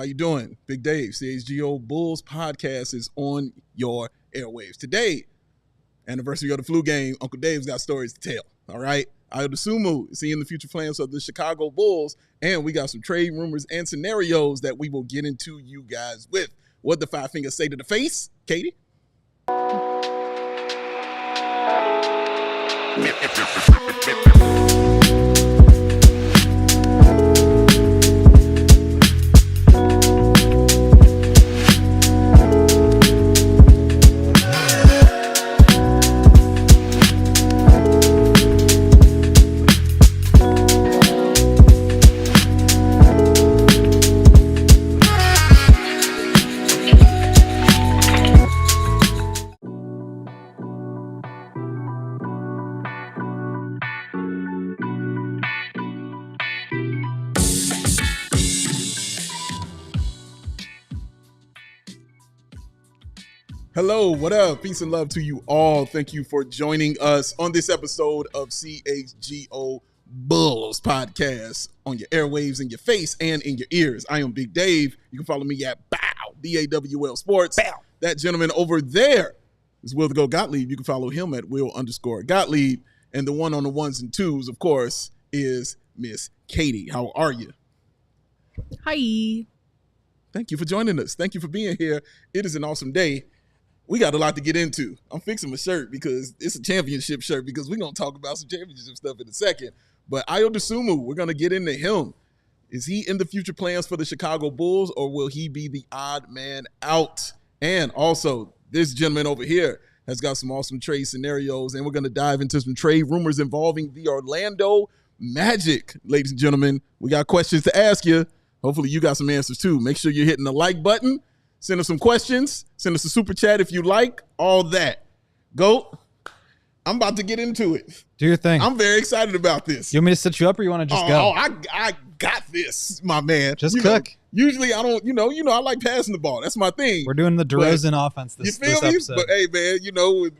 How you doing? Big Dave, CHGO Bulls Podcast is on your airwaves. Today, anniversary of the flu game, Uncle Dave's got stories to tell, all right? Ayo Dosunmu is seeing the future plans of the Chicago Bulls, and we got some trade rumors and scenarios that we will get into you guys with. What the five fingers say to the face, Katie? Hello, what up? Peace and love to you all. Thank you for joining us on this episode of CHGO Bulls Podcast on your airwaves, in your face, and in your ears. I am Big Dave. You can follow me at BAWL Sports. Bow. That gentleman over there is Will the Go Gottlieb. You can follow him at Will_Gottlieb. And the one on the ones and twos, of course, is Miss Katie. How are you? Hi. Thank you for joining us. Thank you for being here. It is an awesome day. We got a lot to get into. I'm fixing my shirt because it's a championship shirt because we're going to talk about some championship stuff in a second. But Ayo Dosunmu, we're going to get into him. Is he in the future plans for the Chicago Bulls, or will he be the odd man out? And also, this gentleman over here has got some awesome trade scenarios, and we're going to dive into some trade rumors involving the Orlando Magic. Ladies and gentlemen, we got questions to ask you. Hopefully you got some answers too. Make sure you're hitting the like button. Send us some questions. Send us a super chat if you like. All that. Go. I'm about to get into it. Do your thing. I'm very excited about this. You want me to set you up, or you want to just go? I got this, my man. Just cook. Usually I don't, I like passing the ball. That's my thing. We're doing the DeRozan offense this episode. But hey, man,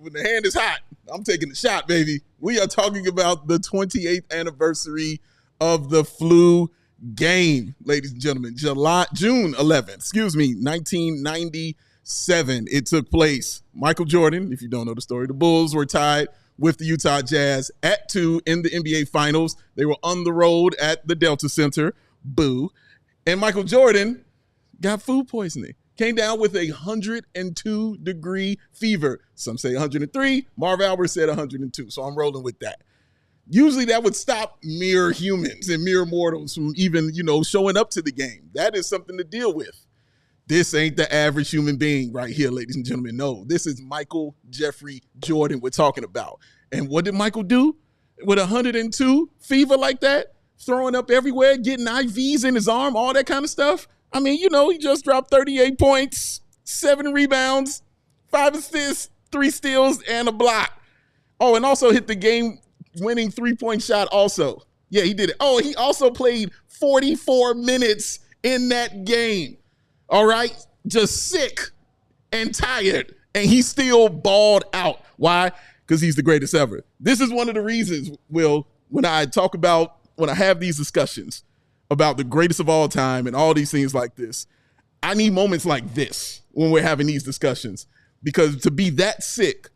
when the hand is hot, I'm taking the shot, baby. We are talking about the 28th anniversary of the flu game, ladies and gentlemen. June 11th, 1997. It took place. Michael Jordan, if you don't know the story, the Bulls were tied with the Utah Jazz at 2 in the NBA Finals. They were on the road at the Delta Center. Boo. And Michael Jordan got food poisoning. Came down with a 102-degree fever. Some say 103. Marv Albert said 102. So I'm rolling with that. Usually that would stop mere humans and mere mortals from even, showing up to the game. That is something to deal with. This ain't the average human being right here, ladies and gentlemen. No, this is Michael Jeffrey Jordan we're talking about. And what did Michael do with 102 fever like that? Throwing up everywhere, getting IVs in his arm, all that kind of stuff. I mean, he just dropped 38 points, 7 rebounds, 5 assists, 3 steals, and a block. Oh, and also hit the game-winning three-point shot also. Yeah, he did it. Oh, he also played 44 minutes in that game. All right? Just sick and tired. And he still balled out. Why? Because he's the greatest ever. This is one of the reasons, Will, when I have these discussions about the greatest of all time and all these things like this, I need moments like this when we're having these discussions. Because to be that sick,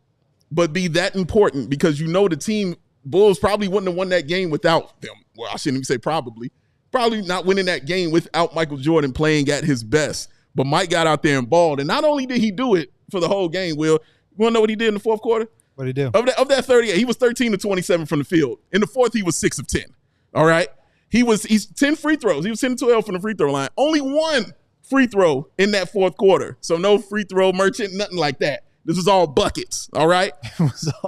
but be that important, because the team Bulls probably wouldn't have won that game without them. Well, I shouldn't even say probably. Probably not winning that game without Michael Jordan playing at his best. But Mike got out there and balled. And not only did he do it for the whole game, Will, you want to know what he did in the fourth quarter? What did he do? Of that 38, he was 13 to 27 from the field. In the fourth, he was 6 of 10. All right? He's 10 free throws. He was 10 to 12 from the free throw line. Only 1 free throw in that fourth quarter. So no free throw merchant, nothing like that. This was all buckets, all right?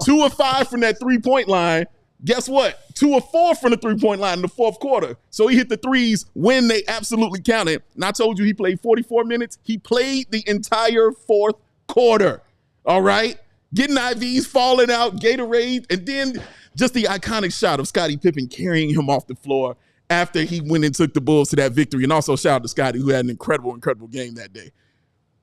2 of 5 from that three-point line. Guess what? 2 of 4 from the three-point line in the fourth quarter. So he hit the threes when they absolutely counted. And I told you he played 44 minutes. He played the entire fourth quarter, all right? Getting IVs, falling out, Gatorade, and then just the iconic shot of Scottie Pippen carrying him off the floor after he went and took the Bulls to that victory. And also shout out to Scottie, who had an incredible, incredible game that day.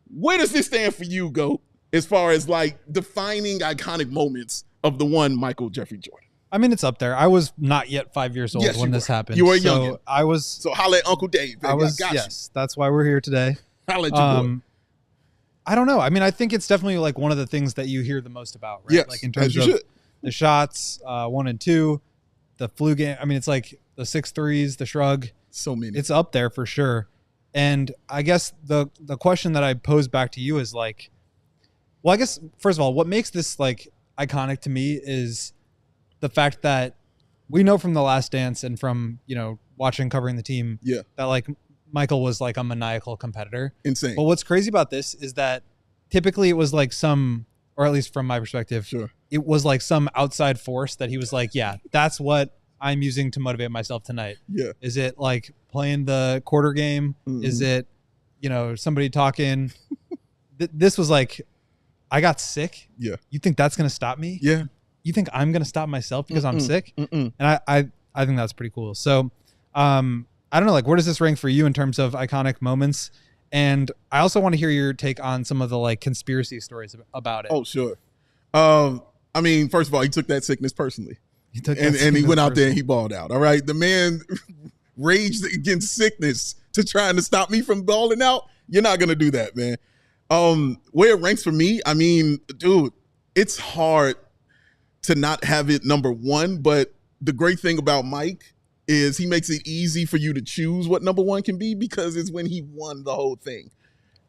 Where does this stand for you, Goat, as far as like defining iconic moments of the one Michael Jeffrey Jordan? I mean, it's up there. I was not yet 5 years old when this happened. You were young. I was. So holla at Uncle Dave. Baby. Yes, that's why we're here today. Holla at your boy. I don't know. I mean, I think it's definitely like one of the things that you hear the most about, right? Yes, like in terms of the shots, 1 and 2, the flu game. I mean, it's like the 6 threes, the shrug. So many. It's up there for sure. And I guess the question that I pose back to you is like, well, I guess first of all, what makes this like iconic to me is the fact that we know from The Last Dance and from, watching, covering the team that like Michael was like a maniacal competitor. Insane. But what's crazy about this is that typically it was like or at least from my perspective, it was like some outside force that he was like, yeah, that's what I'm using to motivate myself tonight. Yeah. Is it like playing the quarter game? Mm-hmm. Is it, somebody talking? This was like, I got sick. Yeah. You think that's going to stop me? Yeah. You think I'm going to stop myself because I'm sick? And I think that's pretty cool. So, I don't know, like, where does this rank for you in terms of iconic moments? And I also want to hear your take on some of the like conspiracy stories about it. Oh, sure. I mean, first of all, he took that sickness personally. And he went out there and he balled out. All right. The man raged against sickness to trying to stop me from balling out. You're not going to do that, man. Where it ranks for me, I mean, dude, it's hard to not have it number one. But the great thing about Mike is he makes it easy for you to choose what number one can be because it's when he won the whole thing.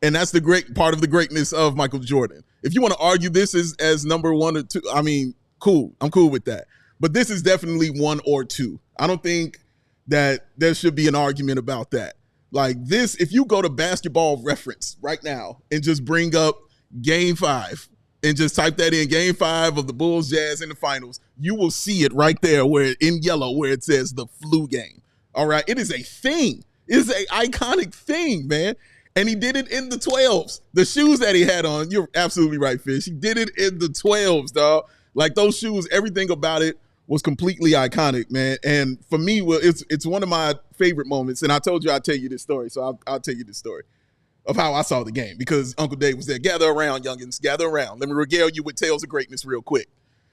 And that's the great part of the greatness of Michael Jordan. If you want to argue this as number 1 or 2, I mean, cool. I'm cool with that. But this is definitely 1 or 2. I don't think that there should be an argument about that. Like this, if you go to Basketball Reference right now and just bring up Game 5 and just type that in, Game 5 of the Bulls Jazz in the finals, you will see it right there where in yellow where it says the flu game. All right. It is a thing. It is an iconic thing, man. And he did it in the 12s. The shoes that he had on, you're absolutely right, Fish. He did it in the 12s, dog. Like those shoes, everything about it was completely iconic, man. And for me, well, it's one of my favorite moments. And I told you I'd tell you this story, so I'll tell you this story of how I saw the game because Uncle Dave was there. Gather around, youngins, gather around. Let me regale you with tales of greatness real quick.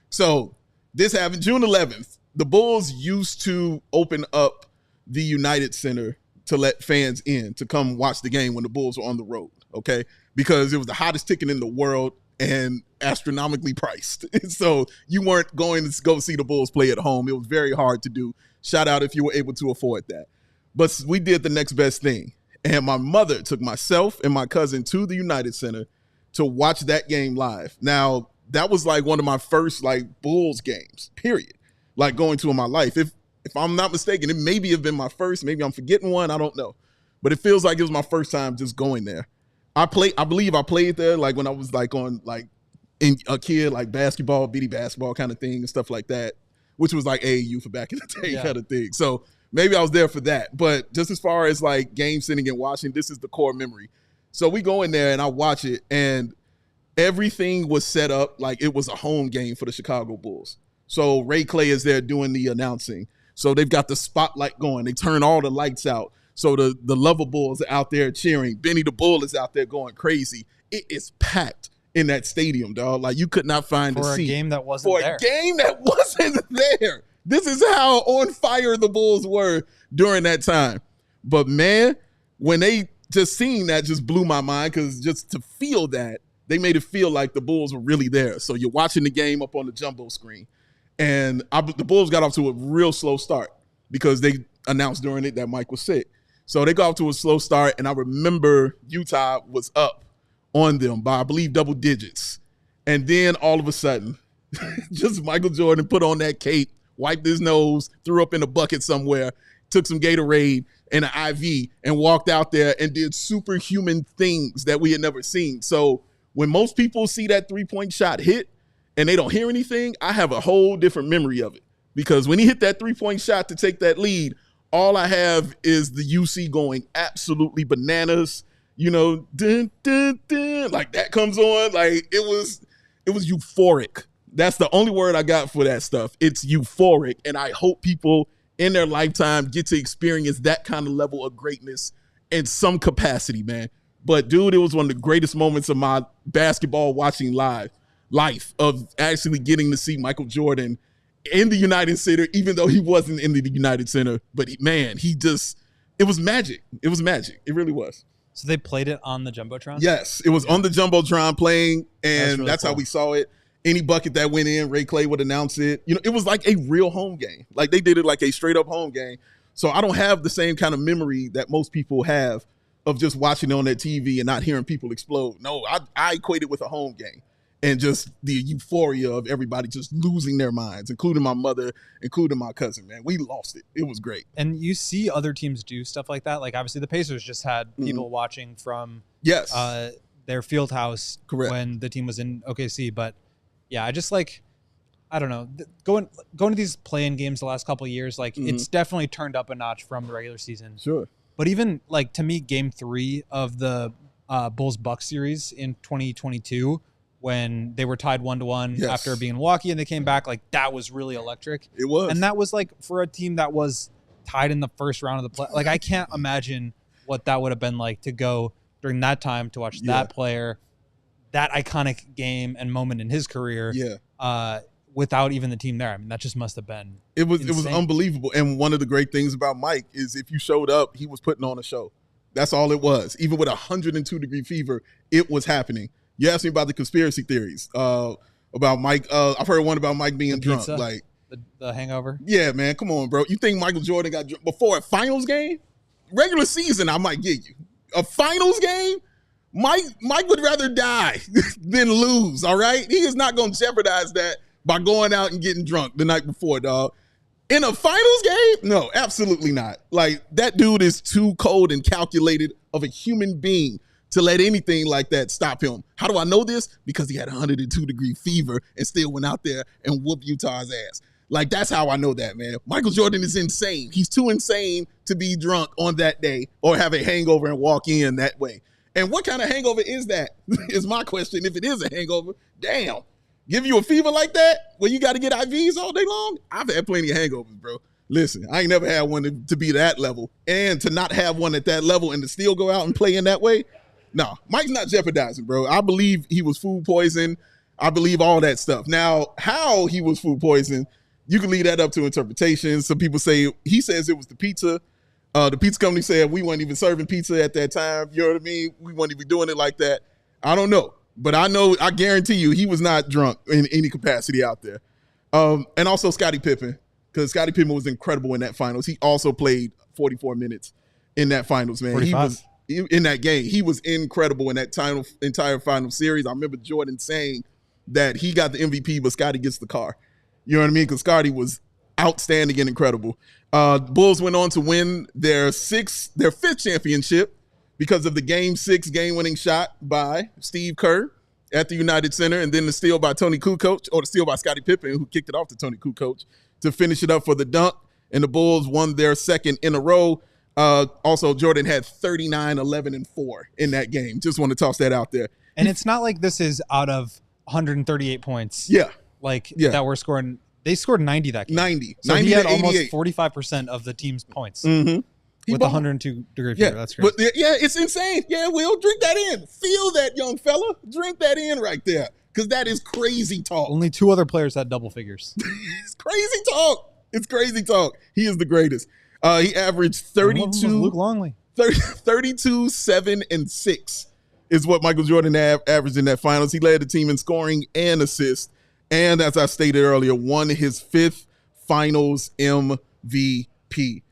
So this happened June 11th. The Bulls used to open up the United Center to let fans in to come watch the game when the Bulls were on the road, okay? Because it was the hottest ticket in the world and astronomically priced. So you weren't going to go see the Bulls play at home. It was very hard to do. Shout out if you were able to afford that. But we did the next best thing. And my mother took myself and my cousin to the United Center to watch that game live. Now, that was like one of my first like Bulls games, period. Like going to in my life. If I'm not mistaken, it maybe have been my first. Maybe I'm forgetting one. I don't know. But it feels like it was my first time just going there. I believe I played there like when I was like on like in a kid, like basketball, bitty basketball kind of thing and stuff like that, which was like AAU for back in the day kind of thing. So maybe I was there for that. But just as far as like game sitting and watching, this is the core memory. So we go in there and I watch it and everything was set up like it was a home game for the Chicago Bulls. So Ray Clay is there doing the announcing. So they've got the spotlight going. They turn all the lights out. So the Lover Bulls are out there cheering. Benny the Bull is out there going crazy. It is packed in that stadium, dog. Like you could not find a seat. For a game that wasn't there. For a game that wasn't there. This is how on fire the Bulls were during that time. But man, when they just seen that just blew my mind because just to feel that, they made it feel like the Bulls were really there. So you're watching the game up on the jumbo screen. And the Bulls got off to a real slow start because they announced during it that Mike was sick. So they got off to a slow start, and I remember Utah was up on them by, I believe, double digits. And then all of a sudden, just Michael Jordan put on that cape, wiped his nose, threw up in a bucket somewhere, took some Gatorade and an IV, and walked out there and did superhuman things that we had never seen. So when most people see that three-point shot hit, and they don't hear anything, I have a whole different memory of it. Because when he hit that three-point shot to take that lead, all I have is the UC going absolutely bananas, dun, dun, dun, like that comes on. Like it was euphoric. That's the only word I got for that stuff. It's euphoric. And I hope people in their lifetime get to experience that kind of level of greatness in some capacity, man. But dude, it was one of the greatest moments of my basketball watching life of actually getting to see Michael Jordan in the United Center, even though he wasn't in the United Center. But it was magic. It was magic. It really was. So they played it on the Jumbotron? Yes, it was on the Jumbotron playing, and that's cool. how we saw it. Any bucket that went in, Ray Clay would announce it. You know, it was like a real home game. Like they did it like a straight up home game. So I don't have the same kind of memory that most people have of just watching it on that TV and not hearing people explode. No, I equate it with a home game and just the euphoria of everybody just losing their minds, including my mother, including my cousin, man. We lost it. It was great. And you see other teams do stuff like that. Like obviously the Pacers just had people watching from their field house when the team was in OKC. But yeah, I just like, I don't know, going to these play-in games the last couple of years, like it's definitely turned up a notch from the regular season. Sure. But even like to me, game 3 of the Bulls-Bucks series in 2022, when they were tied 1-1 after being in Milwaukee and they came back, like that was really electric. It was. And that was like for a team that was tied in the first round of the play. Like I can't imagine what that would have been like to go during that time to watch that player, that iconic game and moment in his career. Without even the team there. I mean, that just must have been insane. It was unbelievable. And one of the great things about Mike is if you showed up, he was putting on a show. That's all it was. Even with 102-degree fever, it was happening. You asked me about the conspiracy theories about Mike. I've heard one about Mike being drunk. Like the hangover. Yeah, man, come on, bro. You think Michael Jordan got drunk before a finals game? Regular season, I might get you. A finals game? Mike would rather die than lose, all right? He is not going to jeopardize that by going out and getting drunk the night before, dog. In a finals game? No, absolutely not. Like, that dude is too cold and calculated of a human being to let anything like that stop him. How do I know this? Because he had 102-degree fever and still went out there and whooped Utah's ass. Like, that's how I know that, man. Michael Jordan is insane. He's too insane to be drunk on that day or have a hangover and walk in that way. And what kind of hangover is that? Is my question. If it is a hangover, damn. Give you a fever like that where you got to get IVs all day long? I've had plenty of hangovers, bro. Listen, I ain't never had one to be that level. And to not have one at that level and to still go out and play in that way, no. Mike's not jeopardizing, bro. I believe he was food poisoned. I believe all that stuff. Now, how he was food poisoned, you can leave that up to interpretation. Some people say, he says it was the pizza. The pizza company said we weren't even serving pizza at that time. You know what I mean? We weren't even doing it like that. I don't know. But I guarantee you, he was not drunk in any capacity out there. And also Scottie Pippen, because Scottie Pippen was incredible in that finals. He also played 44 minutes in that finals, man. 45. He was in that game. He was incredible in that entire final series. I remember Jordan saying that he got the MVP, but Scottie gets the car. You know what I mean? Because Scottie was outstanding and incredible. Bulls went on to win their fifth championship because of the Game 6 game-winning shot by Steve Kerr at the United Center, and then the steal by Tony Kukoc, or the steal by Scottie Pippen, who kicked it off to Tony Kukoc to finish it up for the dunk, and the Bulls won their second in a row. Also, Jordan had 39, 11, and 4 in that game. Just want to toss that out there. And it's not like this is out of 138 points. That we're scoring. They scored 90 that game. 90. So 90 he had to almost 88. 45% of the team's points. Mm-hmm. With 102-degree fever. That's crazy. But it's insane. Yeah, Will, drink that in. Feel that, young fella. Drink that in right there. Because that is crazy talk. Only 2 other players had double figures. It's crazy talk. It's crazy talk. He is the greatest. He averaged 32. Luke Longley. 32, 7, and 6 is what Michael Jordan averaged in that finals. He led the team in scoring and assists. And as I stated earlier, won his 5th finals MVP.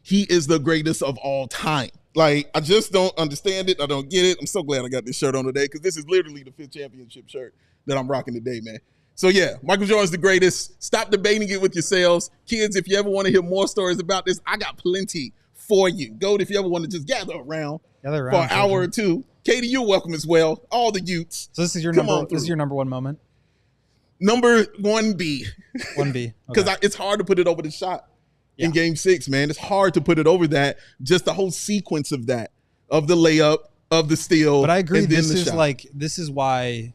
He is the greatest of all time. Like, I just don't understand it. I don't get it. I'm so glad I got this shirt on today because this is literally the 5th championship shirt that I'm rocking today, man. So, yeah, Michael Jordan's the greatest. Stop debating it with yourselves. Kids, if you ever want to hear more stories about this, I got plenty for you. Go if you ever want to just gather around for an hour or two. Katie, you're welcome as well. All the Utes. So this is your number one moment? Number 1B. 1B. Because it's hard to put it over the shot. In Game 6, man. It's hard to put it over that. Just the whole sequence of that, of the layup, of the steal. But I agree. This is why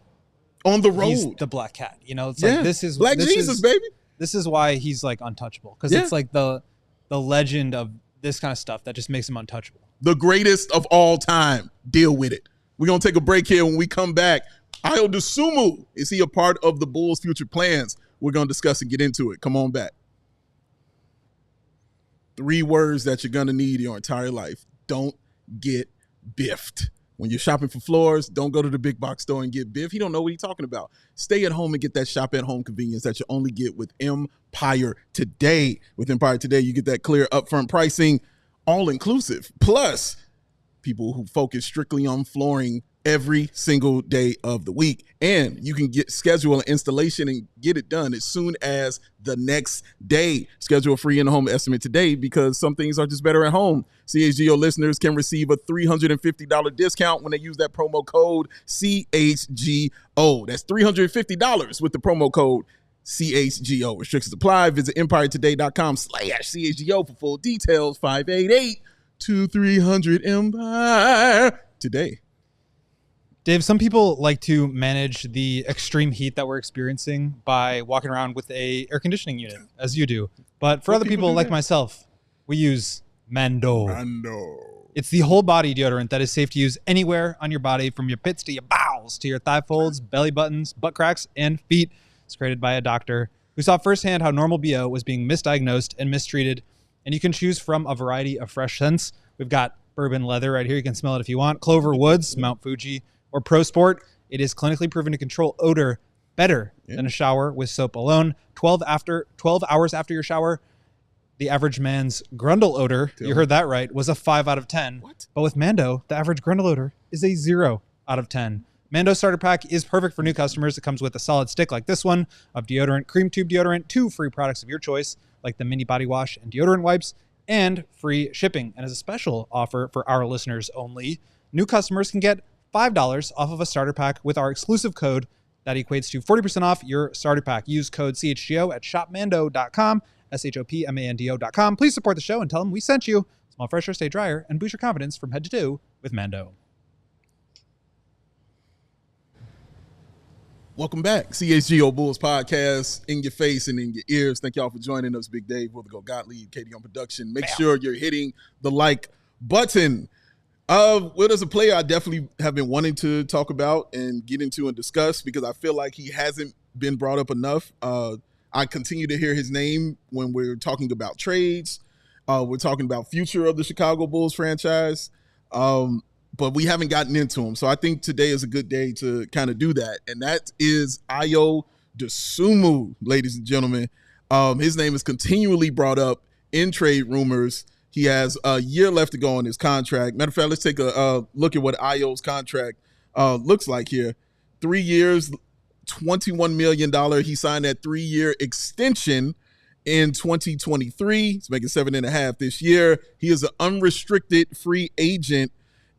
on the road, he's the Black Cat. You know, it's like this is Black Jesus, baby. This is why he's like untouchable because it's like the legend of this kind of stuff that just makes him untouchable. The greatest of all time. Deal with it. We're gonna take a break here. When we come back, Ayo Dosunmu, is he a part of the Bulls' future plans? we're going to discuss and get into it. Come on back. 3 words that you're going to need your entire life. Don't get biffed. When you're shopping for floors, don't go to the big box store and get biff. He don't know what he's talking about. Stay at home and get that shop at home convenience that you only get with Empire Today. With Empire Today, you get that clear upfront pricing, all inclusive. Plus, people who focus strictly on flooring every single day of the week. And you can schedule an installation and get it done as soon as the next day. Schedule a free in-home estimate today because some things are just better at home. CHGO listeners can receive a $350 discount when they use that promo code CHGO. That's $350 with the promo code CHGO. Restrictions apply. Visit EmpireToday.com/CHGO for full details. 588-2300 Empire Dave, some people like to manage the extreme heat that we're experiencing by walking around with a air conditioning unit, as you do. But for other people like myself, we use Mando. It's the whole body deodorant that is safe to use anywhere on your body, from your pits to your bowels to your thigh folds, belly buttons, butt cracks, and feet. It's created by a doctor who saw firsthand how normal BO was being misdiagnosed and mistreated. And you can choose from a variety of fresh scents. We've got bourbon leather right here. You can smell it if you want. Clover Woods, Mount Fuji, or Pro Sport. It is clinically proven to control odor better than a shower with soap alone. 12 hours after your shower, the average man's grundle odor, you heard that right, was a 5 out of 10. What? But with Mando, the average grundle odor is a 0 out of 10. Mando Starter Pack is perfect for new customers. It comes with a solid stick like this one of deodorant, cream tube deodorant, 2 free products of your choice, like the mini body wash and deodorant wipes, and free shipping. And as a special offer for our listeners only, new customers can get $5 off of a starter pack with our exclusive code that equates to 40% off your starter pack. Use code CHGO at shopmando.com, SHOPMANDO.com. Please support the show and tell them we sent you. Smell fresher, stay drier, and boost your confidence from head to toe with Mando. Welcome back. CHGO Bulls Podcast, in your face and in your ears. Thank y'all for joining us. Big Dave, we'll go Gottlieb, Katie on production. Make sure you're hitting the like button. Well, as a player, I definitely have been wanting to talk about and get into and discuss because I feel like he hasn't been brought up enough. I continue to hear his name when we're talking about trades. We're talking about future of the Chicago Bulls franchise, but we haven't gotten into him. So I think today is a good day to kind of do that, and that is Ayo Dosunmu, ladies and gentlemen. His name is continually brought up in trade rumors. He has a year left to go on his contract. Matter of fact, let's take a look at what Ayo's contract looks like here. 3 years, $21 million. He signed that 3-year extension in 2023. He's making $7.5 million this year. He is an unrestricted free agent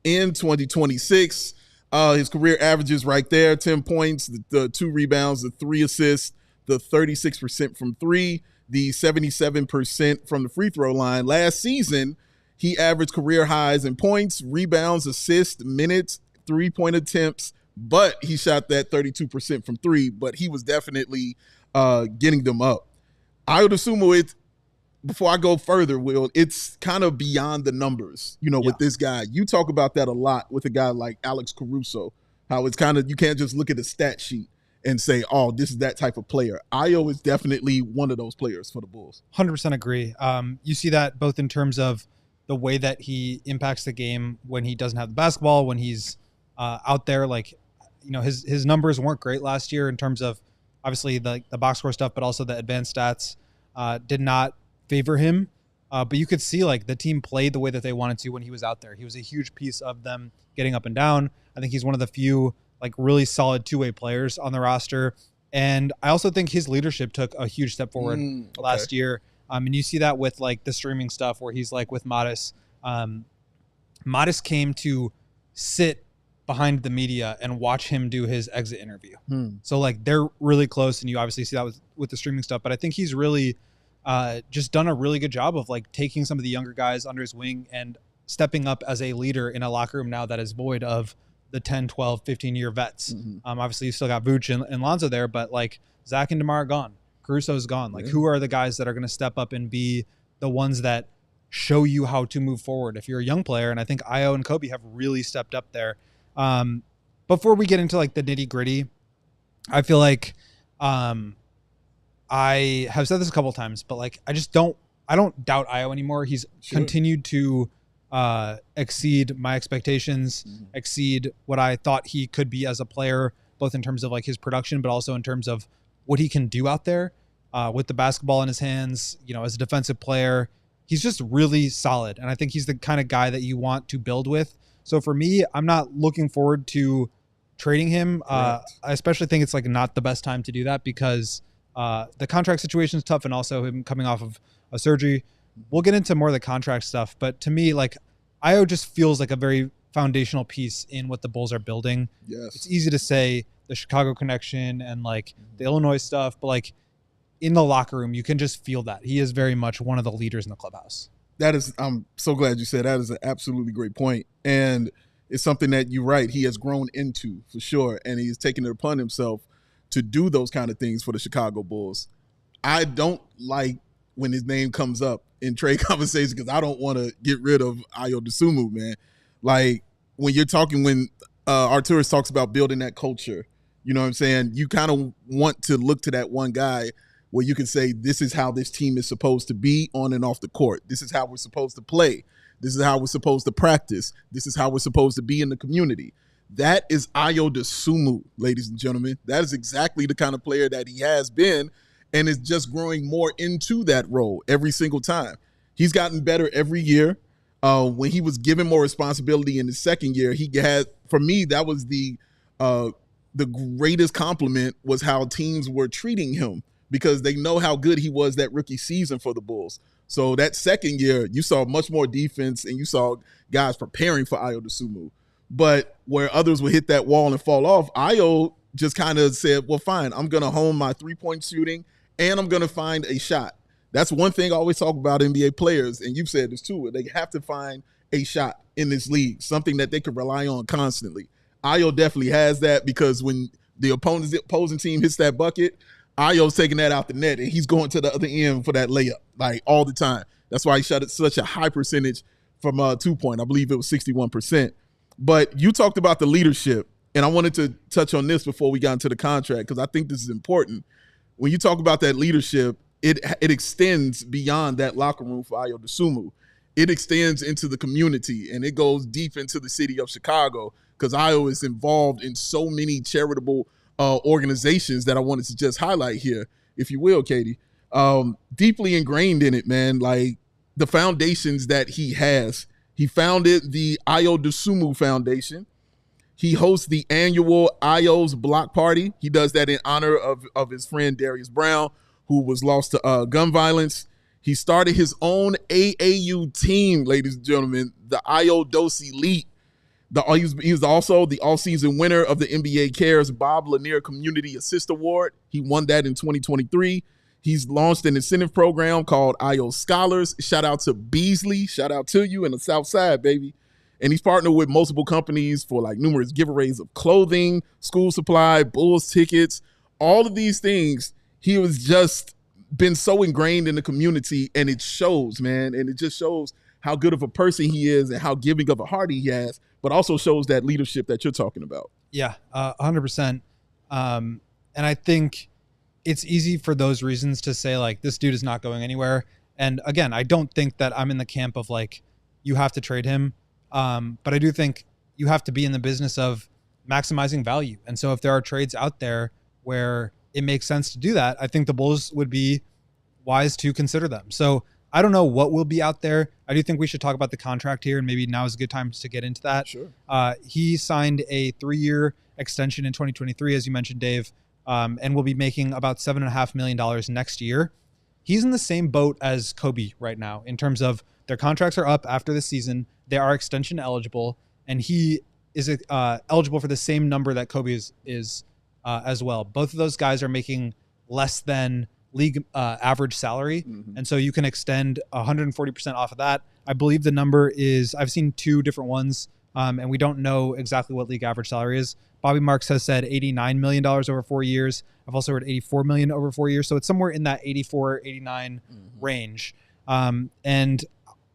in 2026. His career averages right there: 10 points, the 2 rebounds, the 3 assists, the 36% from 3. The 77% from the free throw line. Last season, he averaged career highs in points, rebounds, assists, minutes, 3-point attempts, but he shot that 32% from 3, but he was definitely getting them up. Ayo Dosunmu, before I go further, Will, it's kind of beyond the numbers, with this guy. You talk about that a lot with a guy like Alex Caruso, how it's kind of, you can't just look at the stat sheet and say, oh, this is that type of player. Ayo is definitely one of those players for the Bulls. 100% agree. You see that both in terms of the way that he impacts the game when he doesn't have the basketball, when he's out there. His numbers weren't great last year in terms of, obviously, the box score stuff, but also the advanced stats did not favor him. But you could see, the team played the way that they wanted to when he was out there. He was a huge piece of them getting up and down. I think he's one of the few really solid two-way players on the roster. And I also think his leadership took a huge step forward last year. And you see that with the streaming stuff where he's with Modis. Modis came to sit behind the media and watch him do his exit interview. So they're really close, and you obviously see that with the streaming stuff. But I think he's really just done a really good job of taking some of the younger guys under his wing and stepping up as a leader in a locker room now that is void of the 10, 12, 15-year vets. Obviously, you still got Vooch and Lonzo there, but Zach and DeMar are gone. Caruso's gone. Who are the guys that are going to step up and be the ones that show you how to move forward if you're a young player? And I think Ayo and Coby have really stepped up there. Before we get into the nitty-gritty, I feel I have said this a couple of times, but like I don't doubt Ayo anymore. He's continued to exceed my expectations, exceed what I thought he could be as a player, both in terms of like his production, but also in terms of what he can do out there with the basketball in his hands, you know, as a defensive player. He's just really solid. And I think he's the kind of guy that you want to build with. So for me, I'm not looking forward to trading him. I especially think it's like not the best time to do that because the contract situation is tough, and also him coming off of a surgery. We'll get into more of the contract stuff, but to me, like Ayo just feels like a very foundational piece in what the Bulls are building. Yes. It's easy to say the Chicago connection and like the Illinois stuff, but like in the locker room, you can just feel that he is very much one of the leaders in the clubhouse. I'm so glad you said that. Is an absolutely great point. And it's something that you're right. He has grown into for sure. And he's taken it upon himself to do those kind of things for the Chicago Bulls. I don't like when his name comes up in trade conversations because I don't want to get rid of Ayo Dosunmu, man. Like when Arturis talks about building that culture, you know what I'm saying? You kind of want to look to that one guy where you can say, this is how this team is supposed to be on and off the court. This is how we're supposed to play. This is how we're supposed to practice. This is how we're supposed to be in the community. That is Ayo Dosunmu, ladies and gentlemen. That is exactly the kind of player that he has been and is just growing more into that role every single time. He's gotten better every year. When he was given more responsibility in his second year, he had, for me, that was the greatest compliment was how teams were treating him, because they know how good he was that rookie season for the Bulls. So that second year, you saw much more defense and you saw guys preparing for Ayo Dosunmu. But where others would hit that wall and fall off, Ayo just kind of said, well, fine, I'm going to hone my three-point shooting and I'm going to find a shot. That's one thing I always talk about NBA players, and you've said this too, they have to find a shot in this league, something that they can rely on constantly. Ayo definitely has that, because when the opposing team hits that bucket, Ayo's taking that out the net, and he's going to the other end for that layup, like all the time. That's why he shot at such a high percentage from 2-point. I believe it was 61%. But you talked about the leadership, and I wanted to touch on this before we got into the contract, because I think this is important. When you talk about that leadership, it extends beyond that locker room for Ayo Dosunmu. It extends into the community, and it goes deep into the city of Chicago, because Ayo is involved in so many charitable organizations that I wanted to just highlight here, if you will, Katie. Deeply ingrained in it, man. Like the foundations that he has. He founded the Ayo Dosunmu Foundation. He hosts the annual Ayo's Block Party. He does that in honor of his friend Darius Brown, who was lost to gun violence. He started his own AAU team, ladies and gentlemen, the Ayo Dos Elite. He was also the all-season winner of the NBA Cares Bob Lanier Community Assist Award. He won that in 2023. He's launched an incentive program called Ayo Scholars. Shout out to Beasley. Shout out to you in the South Side, baby. And he's partnered with multiple companies for like numerous giveaways of clothing, school supply, Bulls tickets, all of these things. He was just been so ingrained in the community, and it shows, man. And it just shows how good of a person he is and how giving of a heart he has, but also shows that leadership that you're talking about. Yeah, 100%. And I think it's easy for those reasons to say, like, this dude is not going anywhere. And again, I don't think that I'm in the camp of, like, you have to trade him. But I do think you have to be in the business of maximizing value. And so if there are trades out there where it makes sense to do that, I think the Bulls would be wise to consider them. So I don't know what will be out there. I do think we should talk about the contract here, and maybe now is a good time to get into that. Sure. He signed a 3-year extension in 2023, as you mentioned, Dave, and will be making about $7.5 million next year. He's in the same boat as Coby right now in terms of their contracts are up after the season. They are extension eligible, and he is eligible for the same number that Coby is as well. Both of those guys are making less than league average salary. Mm-hmm. And so you can extend 140% off of that. I believe the number is, I've seen 2 different ones, and we don't know exactly what league average salary is. Bobby Marks has said $89 million over 4 years. I've also heard $84 million over 4 years. So it's somewhere in that 84, 89 range. And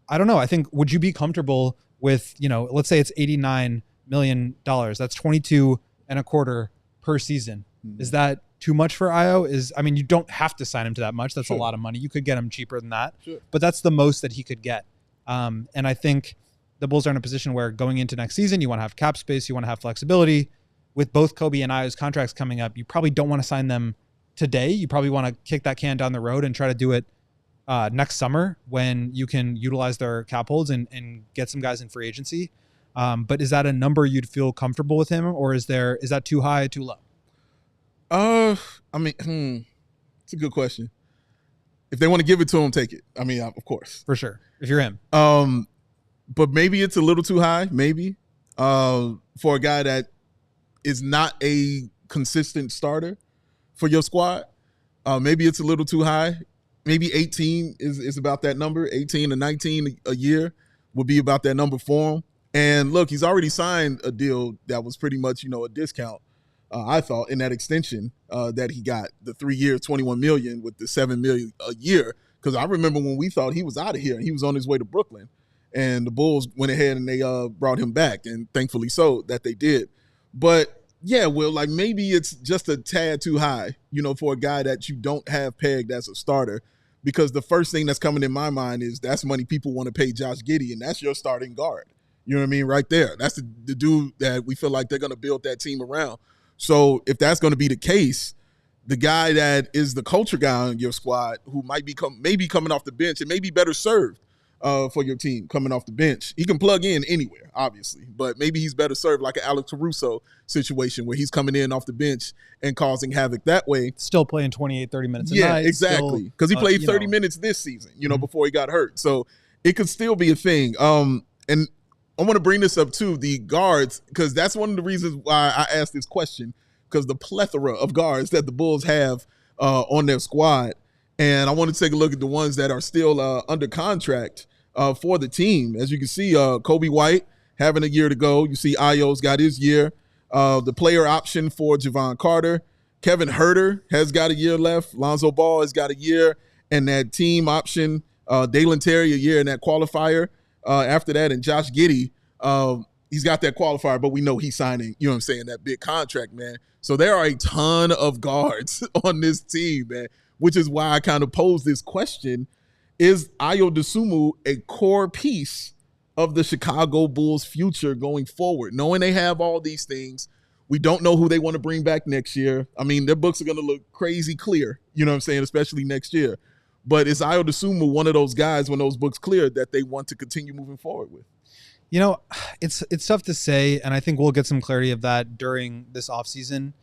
I don't know. I think, would you be comfortable with, let's say it's $89 million. That's 22 and a quarter per season. Mm-hmm. Is that too much for Ayo is, I mean, you don't have to sign him to that much. That's a lot of money. You could get him cheaper than that, but that's the most that he could get. And I think the Bulls are in a position where going into next season, you want to have cap space, you want to have flexibility. With both Coby and Ayo's contracts coming up, you probably don't want to sign them today. You probably want to kick that can down the road and try to do it next summer when you can utilize their cap holds and get some guys in free agency. But is that a number you'd feel comfortable with him, or is that too high, too low? I mean, it's a good question. If they want to give it to him, take it. I mean, of course. For sure. If you're him. But maybe it's a little too high, maybe, for a guy that is not a consistent starter for your squad. Maybe it's a little too high. Maybe 18 is about that number. 18 to 19 a year would be about that number for him. And look, he's already signed a deal that was pretty much, a discount, I thought, in that extension that he got, the 3 years, $21 million with the $7 million a year. Because I remember when we thought he was out of here and he was on his way to Brooklyn. And the Bulls went ahead and they brought him back, and thankfully so that they did. But yeah, Will, like maybe it's just a tad too high, for a guy that you don't have pegged as a starter, because the first thing that's coming in my mind is that's money people want to pay Josh Giddey, and that's your starting guard. You know what I mean? Right there. That's the dude that we feel like they're going to build that team around. So if that's going to be the case, the guy that is the culture guy on your squad who might maybe coming off the bench and maybe better served for your team coming off the bench. He can plug in anywhere, obviously, but maybe he's better served like an Alex Caruso situation where he's coming in off the bench and causing havoc that way. Still playing 28, 30 minutes a night. Yeah, exactly. Because he played 30 minutes this season, before he got hurt. So it could still be a thing. And I want to bring this up too, the guards, because that's one of the reasons why I asked this question, because the plethora of guards that the Bulls have on their squad. And I want to take a look at the ones that are still under contract for the team. As you can see, Coby White having a year to go. You see Ayo's got his year. The player option for Javon Carter. Kevin Huerter has got a year left. Lonzo Ball has got a year. And that team option, Dalen Terry a year in that qualifier. After that, and Josh Giddey, he's got that qualifier, but we know he's signing, that big contract, man. So there are a ton of guards on this team, man, which is why I kind of posed this question. Is Ayo Dosunmu a core piece of the Chicago Bulls' future going forward? Knowing they have all these things, we don't know who they want to bring back next year. I mean, their books are going to look crazy clear, especially next year. But is Ayo Dosunmu one of those guys when those books clear that they want to continue moving forward with? It's tough to say, and I think we'll get some clarity of that during this offseason.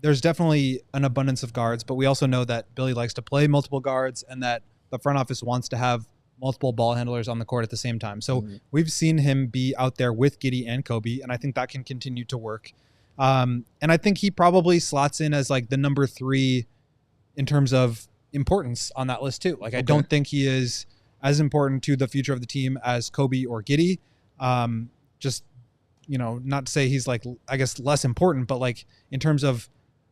There's definitely an abundance of guards, but we also know that Billy likes to play multiple guards and that the front office wants to have multiple ball handlers on the court at the same time. So we've seen him be out there with Giddey and Coby, and I think that can continue to work. And I think he probably slots in as like the number 3 in terms of importance on that list too. Like, I don't think he is as important to the future of the team as Coby or Giddey. Just, not to say he's like, I guess, less important, but like in terms of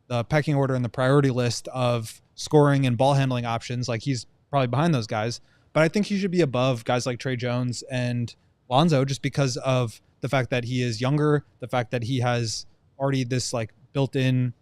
the pecking order and the priority list of scoring and ball handling options, like he's probably behind those guys. But I think he should be above guys like Trey Jones and Lonzo, just because of the fact that he is younger, the fact that he has already this like built-in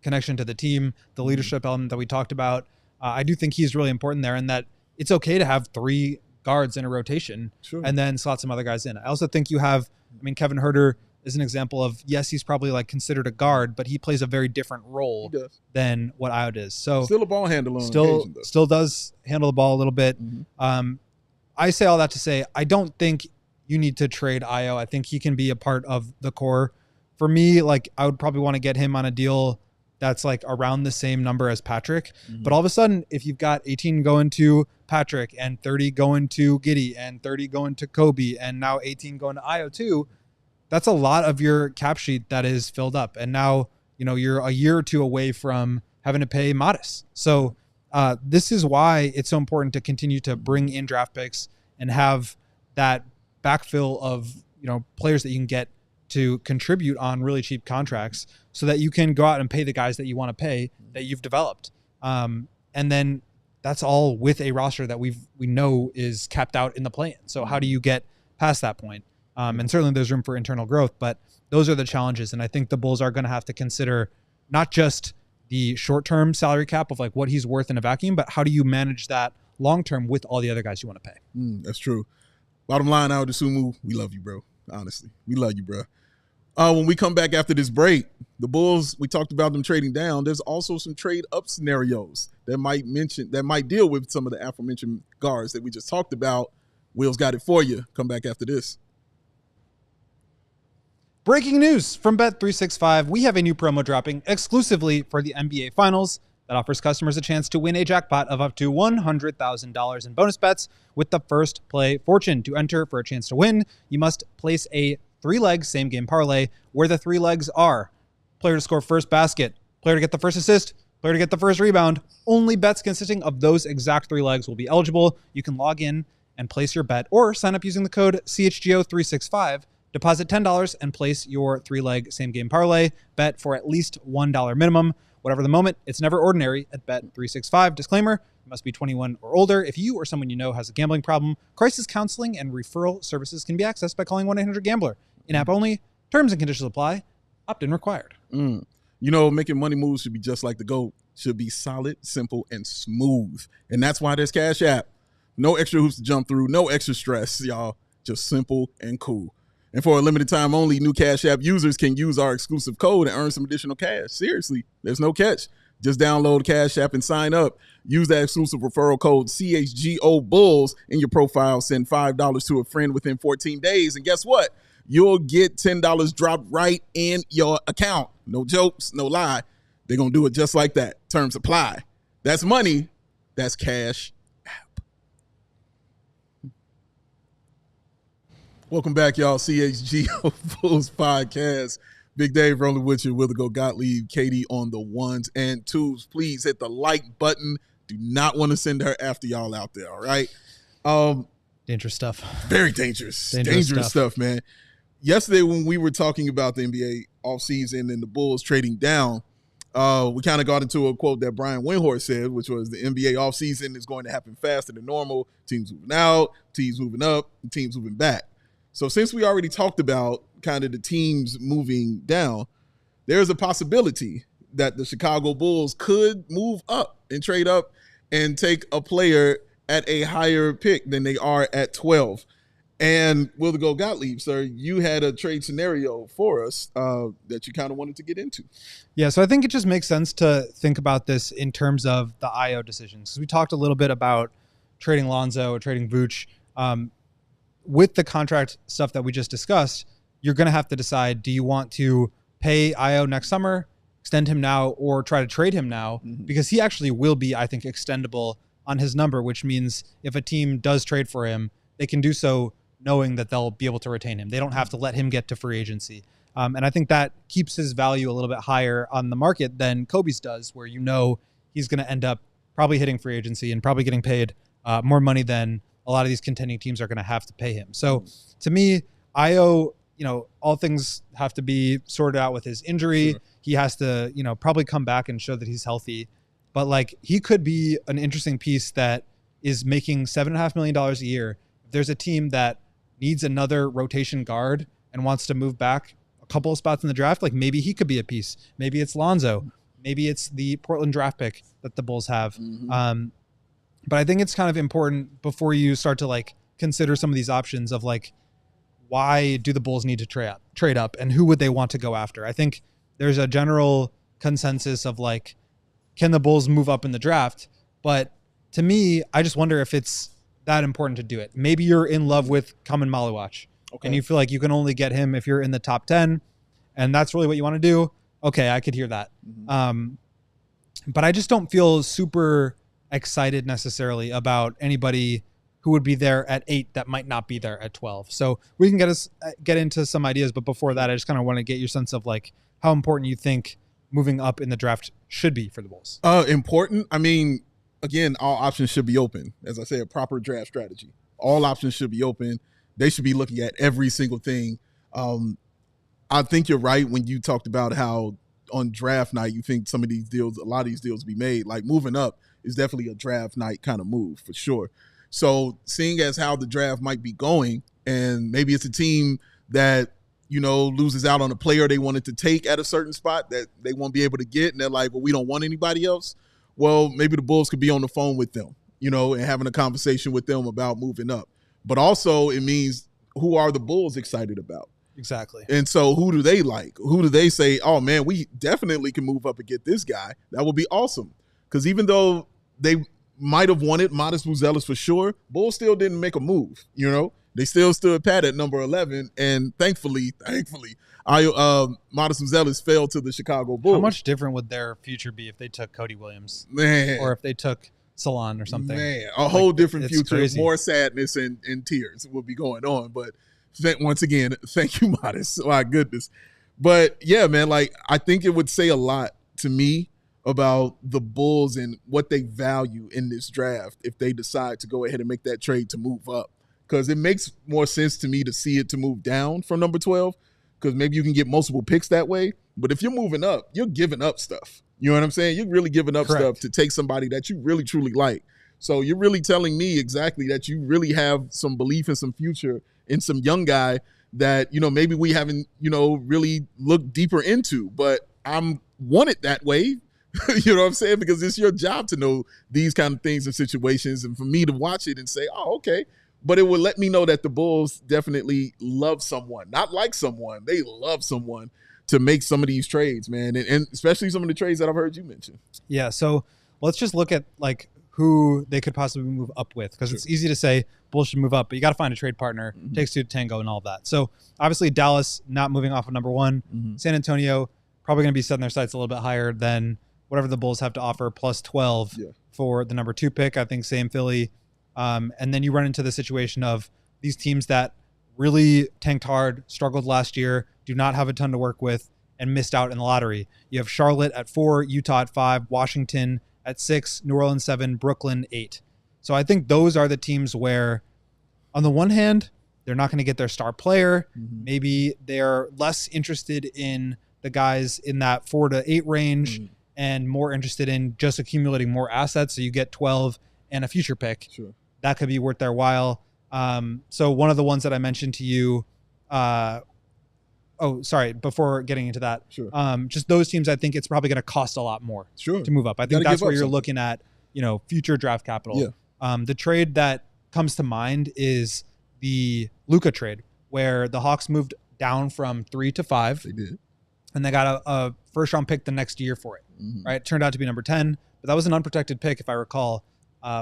connection to the team, the leadership element that we talked about. I do think he's really important there, and that it's okay to have 3 guards in a rotation and then slot some other guys in. I also think you have, Kevin Huerter is an example of, yes, he's probably like considered a guard, but he plays a very different role than what Ayo does. So still a ball handler on occasion, though. Still does handle the ball a little bit. I say all that to say, I don't think you need to trade Ayo. I think he can be a part of the core. For me, like, I would probably want to get him on a deal that's like around the same number as Patrick. But all of a sudden, if you've got 18 going to Patrick and 30 going to Giddey and 30 going to Coby and now 18 going to Ayo too, that's a lot of your cap sheet that is filled up. And now, you're a year or two away from having to pay modest. So this is why it's so important to continue to bring in draft picks and have that backfill of, players that you can get to contribute on really cheap contracts so that you can go out and pay the guys that you want to pay that you've developed. And then that's all with a roster that we know is capped out in the play-in. So how do you get past that point? And certainly there's room for internal growth, but those are the challenges. And I think the Bulls are going to have to consider not just the short-term salary cap of like what he's worth in a vacuum, but how do you manage that long-term with all the other guys you want to pay? That's true. Bottom line, Ayo Dosunmu, we love you, bro. Honestly, we love you, bro. When we come back after this break, the Bulls, we talked about them trading down. There's also some trade up scenarios that might deal with some of the aforementioned guards that we just talked about. Will's got it for you. Come back after this. Breaking news from Bet365. We have a new promo dropping exclusively for the NBA Finals that offers customers a chance to win a jackpot of up to $100,000 in bonus bets with the first play fortune. To enter for a chance to win, you must place a 3-leg same-game parlay where the 3 legs are player to score first basket, player to get the first assist, player to get the first rebound. Only bets consisting of those exact 3 legs will be eligible. You can log in and place your bet or sign up using the code CHGO365. Deposit $10 and place your 3-leg same-game parlay. Bet for at least $1 minimum. Whatever the moment, it's never ordinary at Bet365. Disclaimer, you must be 21 or older. If you or someone you know has a gambling problem, crisis counseling and referral services can be accessed by calling 1-800-GAMBLER. In-app only. Terms and conditions apply. Opt-in required. You know, making money moves should be just like the GOAT. Should be solid, simple, and smooth. And that's why there's Cash App. No extra hoops to jump through. No extra stress, y'all. Just simple and cool. And for a limited time only, new Cash App users can use our exclusive code and earn some additional cash. Seriously, there's no catch. Just download Cash App and sign up. Use that exclusive referral code CHGO Bulls in your profile. Send $5 to a friend within 14 days. And guess what? You'll get $10 dropped right in your account. No jokes, no lie. They're going to do it just like that. Terms apply. That's money. That's Cash App. Welcome back, y'all. CHGO Bulls Podcast. Big Dave rolling with you. We'll go Gottlieb, Katie on the 1s and 2s. Please hit the like button. Do not want to send her after y'all out there, all right? Dangerous stuff. Very dangerous. Dangerous stuff, man. Yesterday when we were talking about the NBA offseason and the Bulls trading down, we kind of got into a quote that Brian Windhorst said, which was the NBA offseason is going to happen faster than normal. Teams moving out, teams moving up, and teams moving back. So since we already talked about kind of the teams moving down, there's a possibility that the Chicago Bulls could move up and trade up and take a player at a higher pick than they are at 12. And we'll go Gottlieb, sir. You had a trade scenario for us that you kind of wanted to get into. Yeah, so I think it just makes sense to think about this in terms of the Ayo decisions. So we talked a little bit about trading Lonzo, trading Vooch. With the contract stuff that we just discussed, you're going to have to decide, do you want to pay Ayo next summer, extend him now, or try to trade him now? Because he actually will be, I think, extendable on his number, which means if a team does trade for him, they can do so knowing that they'll be able to retain him. They don't have to let him get to free agency. And I think that keeps his value a little bit higher on the market than Coby's does, where you know he's going to end up probably hitting free agency and probably getting paid more money than a lot of these contending teams are going to have to pay him. So to me, Ayo, all things have to be sorted out with his injury. Sure. He has to, probably come back and show that he's healthy. But like, he could be an interesting piece that is making $7.5 million a year. If there's a team that needs another rotation guard and wants to move back a couple of spots in the draft, like maybe he could be a piece. Maybe it's Lonzo. Maybe it's the Portland draft pick that the Bulls have. But I think it's kind of important before you start to like consider some of these options of like, why do the Bulls need to trade up and who would they want to go after? I think there's a general consensus of like, can the Bulls move up in the draft? But to me, I just wonder if it's that important to do it. Maybe you're in love with Kaman Maluach and you feel like you can only get him if you're in the top 10 and that's really what you want to do. Okay, I could hear that. But I just don't feel super excited necessarily about anybody who would be there at 8 that might not be there at 12. So we can get into some ideas, but before that, I just kind of want to get your sense of like how important you think moving up in the draft should be for the Bulls. Important. I mean, again, all options should be open. As I said, a proper draft strategy. All options should be open. They should be looking at every single thing. I think you're right when you talked about how on draft night, you think some of these deals, a lot of these deals be made. Like moving up is definitely a draft night kind of move for sure. So seeing as how the draft might be going, and maybe it's a team that loses out on a player they wanted to take at a certain spot that they won't be able to get, and they're like, well, we don't want anybody else. Well, maybe the Bulls could be on the phone with them, and having a conversation with them about moving up. But also it means, who are the Bulls excited about? Exactly. And so who do they like? Who do they say, oh, man, we definitely can move up and get this guy? That would be awesome. Because even though they might have wanted Modest Buzelis for sure, Bulls still didn't make a move, They still stood pat at number 11, and thankfully, Modest Buzelis fell to the Chicago Bulls. How much different would their future be if they took Cody Williams? Man. Or if they took Salon or something? Man, a whole different future. Crazy. More sadness and tears will be going on. But once again, thank you, Modest. My goodness. But, yeah, man, I think it would say a lot to me about the Bulls and what they value in this draft if they decide to go ahead and make that trade to move up. Because it makes more sense to me to see it to move down from number 12, because maybe you can get multiple picks that way. But if you're moving up, you're giving up stuff. You know what I'm saying? You're really giving up stuff to take somebody that you really, truly like. So you're really telling me exactly that you really have some belief and some future in some young guy that, maybe we haven't, really looked deeper into. But I'm wanted that way. You know what I'm saying? Because it's your job to know these kind of things and situations, and for me to watch it and say, oh, okay. But it would let me know that the Bulls definitely love someone, not like someone. They love someone to make some of these trades, man, and especially some of the trades that I've heard you mention. Yeah, so let's just look at who they could possibly move up with, because it's easy to say Bulls should move up, but you got to find a trade partner. Takes two to tango and all of that. So obviously Dallas not moving off of number 1. San Antonio probably going to be setting their sights a little bit higher than whatever the Bulls have to offer, plus 12 for the number 2 pick. I think same Philly. And then you run into the situation of these teams that really tanked hard, struggled last year, do not have a ton to work with, and missed out in the lottery. You have Charlotte at 4, Utah at 5, Washington at 6, New Orleans 7, Brooklyn 8. So I think those are the teams where, on the one hand, they're not going to get their star player. Maybe they're less interested in the guys in that 4 to 8 range and more interested in just accumulating more assets. So you get 12 and a future pick. Sure. That could be worth their while. So one of the ones that I mentioned to you, before getting into that, just those teams, I think it's probably going to cost a lot more to move up. I think that's where you're looking at, future draft capital. The trade that comes to mind is the Luka trade, where the Hawks moved down from 3 to 5. They did. And they got a first round pick the next year for it. Right? It turned out to be number 10, but that was an unprotected pick, if I recall.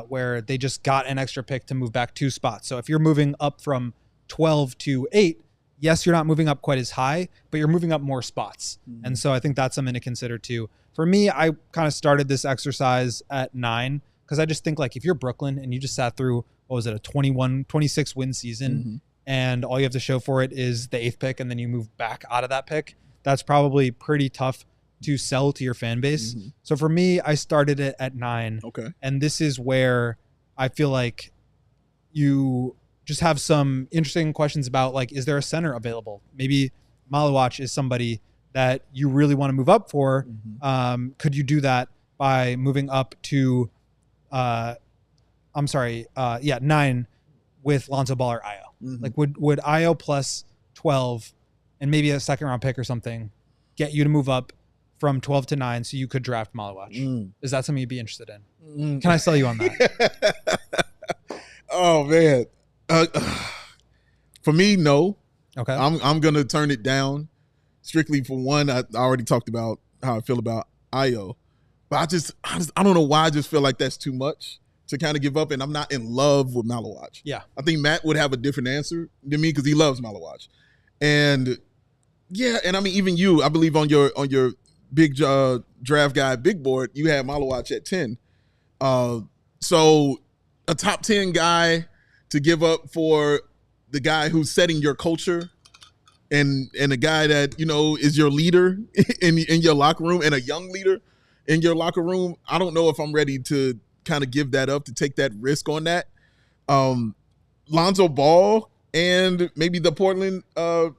Where they just got an extra pick to move back 2 spots. So if you're moving up from 12 to 8, yes, you're not moving up quite as high, but you're moving up more spots. And so I think that's something to consider too. For me, I kind of started this exercise at 9, because I just think if you're Brooklyn and you just sat through, what was it, a 26 win season, and all you have to show for it is the 8th pick, and then you move back out of that pick, that's probably pretty tough to sell to your fan base. So for me, I started it at 9. Okay. And this is where I feel like you just have some interesting questions about, is there a center available? Maybe Malawach is somebody that you really want to move up for. Could you do that by moving up to, 9 with Lonzo Ball or Ayo? Would Ayo plus 12 and maybe a second round pick or something get you to move up from 12 to 9 so you could draft Malawach? Is that something you'd be interested in? Can I sell you on that? Oh, man. For me, no. Okay. I'm going to turn it down strictly for one. I already talked about how I feel about Ayo. But I don't know why I just feel like that's too much to kind of give up, and I'm not in love with Malawach. Yeah. I think Matt would have a different answer than me because he loves Malawach. And yeah, and I mean, even you, I believe on your big draft guide big board, you had Malawach at 10. So a top 10 guy to give up for the guy who's setting your culture and a guy that, is your leader in your locker room, and a young leader in your locker room, I don't know if I'm ready to kind of give that up, to take that risk on that. Lonzo Ball and maybe the Portland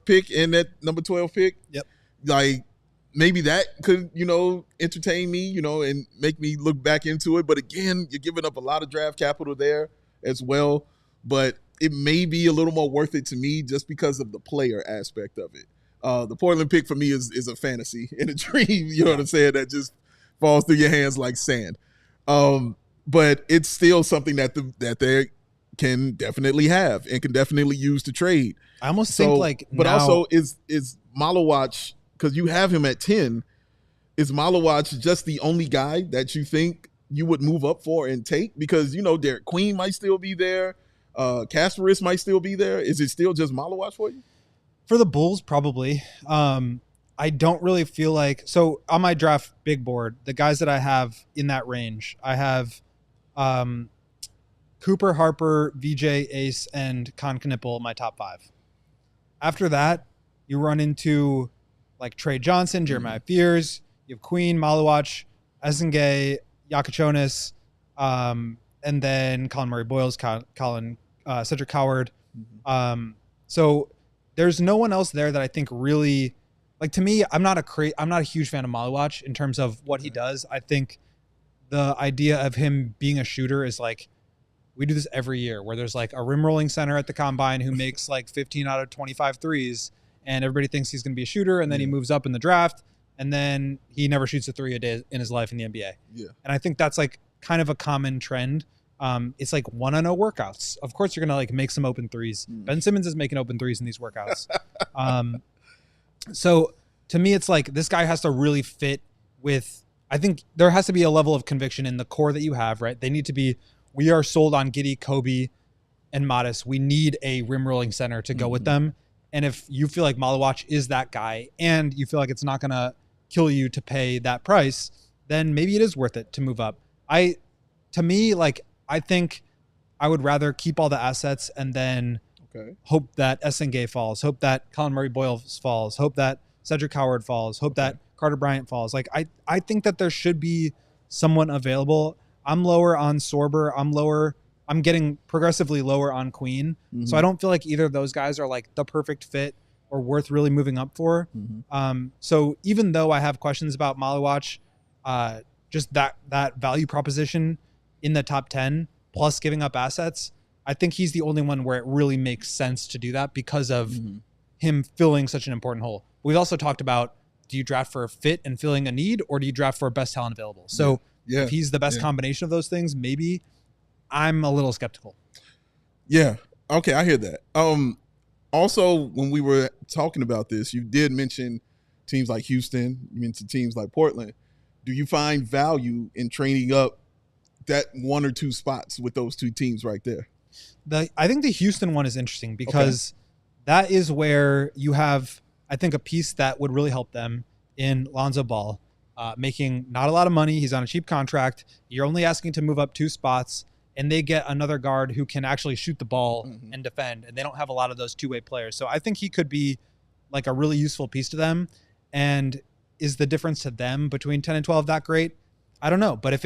pick and that number 12 pick. Yep. Maybe that could, entertain me, and make me look back into it. But again, you're giving up a lot of draft capital there as well. But it may be a little more worth it to me just because of the player aspect of it. The Portland pick for me is a fantasy and a dream. You know what I'm saying? That just falls through your hands like sand. But it's still something that they can definitely have and can definitely use to trade. I almost think but now, also is Malawach, because you have him at 10. Is Malawach just the only guy that you think you would move up for and take? Because, Derek Queen might still be there. Kasparis might still be there. Is it still just Malawach for you? for the Bulls, probably. I don't really feel like, so on my draft big board, the guys that I have in that range, I have Cooper, Harper, VJ, Ace, and Con Knipple, my top 5. After that, you run into like Trey Johnson, Jeremiah Fears, you have Queen, Malawach, Essengay, Yakachonis, and then Colin Murray Boyles, Cedric Howard. So there's no one else there that I think really, like, to me, I'm not a huge fan of Malawach in terms of what he does. I think the idea of him being a shooter is like, we do this every year where there's like a rim rolling center at the combine who makes like 15 out of 25 threes, and everybody thinks he's going to be a shooter, and then he moves up in the draft, and then he never shoots a 3 a day in his life in the NBA. Yeah. And I think that's like kind of a common trend. It's like 1-0 workouts. Of course, you're going to like make some open threes. Ben Simmons is making open threes in these workouts. So to me, it's like this guy has to really fit with, I think there has to be a level of conviction in the core that you have, right? They need to be, we are sold on Giddey, Coby, and Modest. We need a rim rolling center to go with them. And if you feel like Malawach is that guy and you feel like it's not going to kill you to pay that price, then maybe it is worth it to move up. To me, like, I think I would rather keep all the assets and then hope that Essengay falls, hope that Colin Murray Boyles falls, hope that Cedric Howard falls, hope that Carter Bryant falls. Like, I think that there should be someone available. I'm lower on Sorber. I'm getting progressively lower on Queen. So I don't feel like either of those guys are like the perfect fit or worth really moving up for. So even though I have questions about Malawach, just that value proposition in the top 10 plus giving up assets, I think he's the only one where it really makes sense to do that because of him filling such an important hole. We've also talked about, do you draft for a fit and filling a need, or do you draft for best talent available? So if he's the best combination of those things, maybe. I'm a little skeptical. Yeah. Okay, I hear that. Also, when we were talking about this, you did mention teams like Houston, you mentioned teams like Portland. Do you find value in training up that 1 or 2 spots with those 2 teams right there? I think the Houston one is interesting because that is where you have, I think, a piece that would really help them in Lonzo Ball, making not a lot of money. He's on a cheap contract. You're only asking to move up 2 spots, and they get another guard who can actually shoot the ball and defend, and they don't have a lot of those two-way players. So I think he could be like a really useful piece to them. And is the difference to them between 10 and 12 that great? I don't know. But if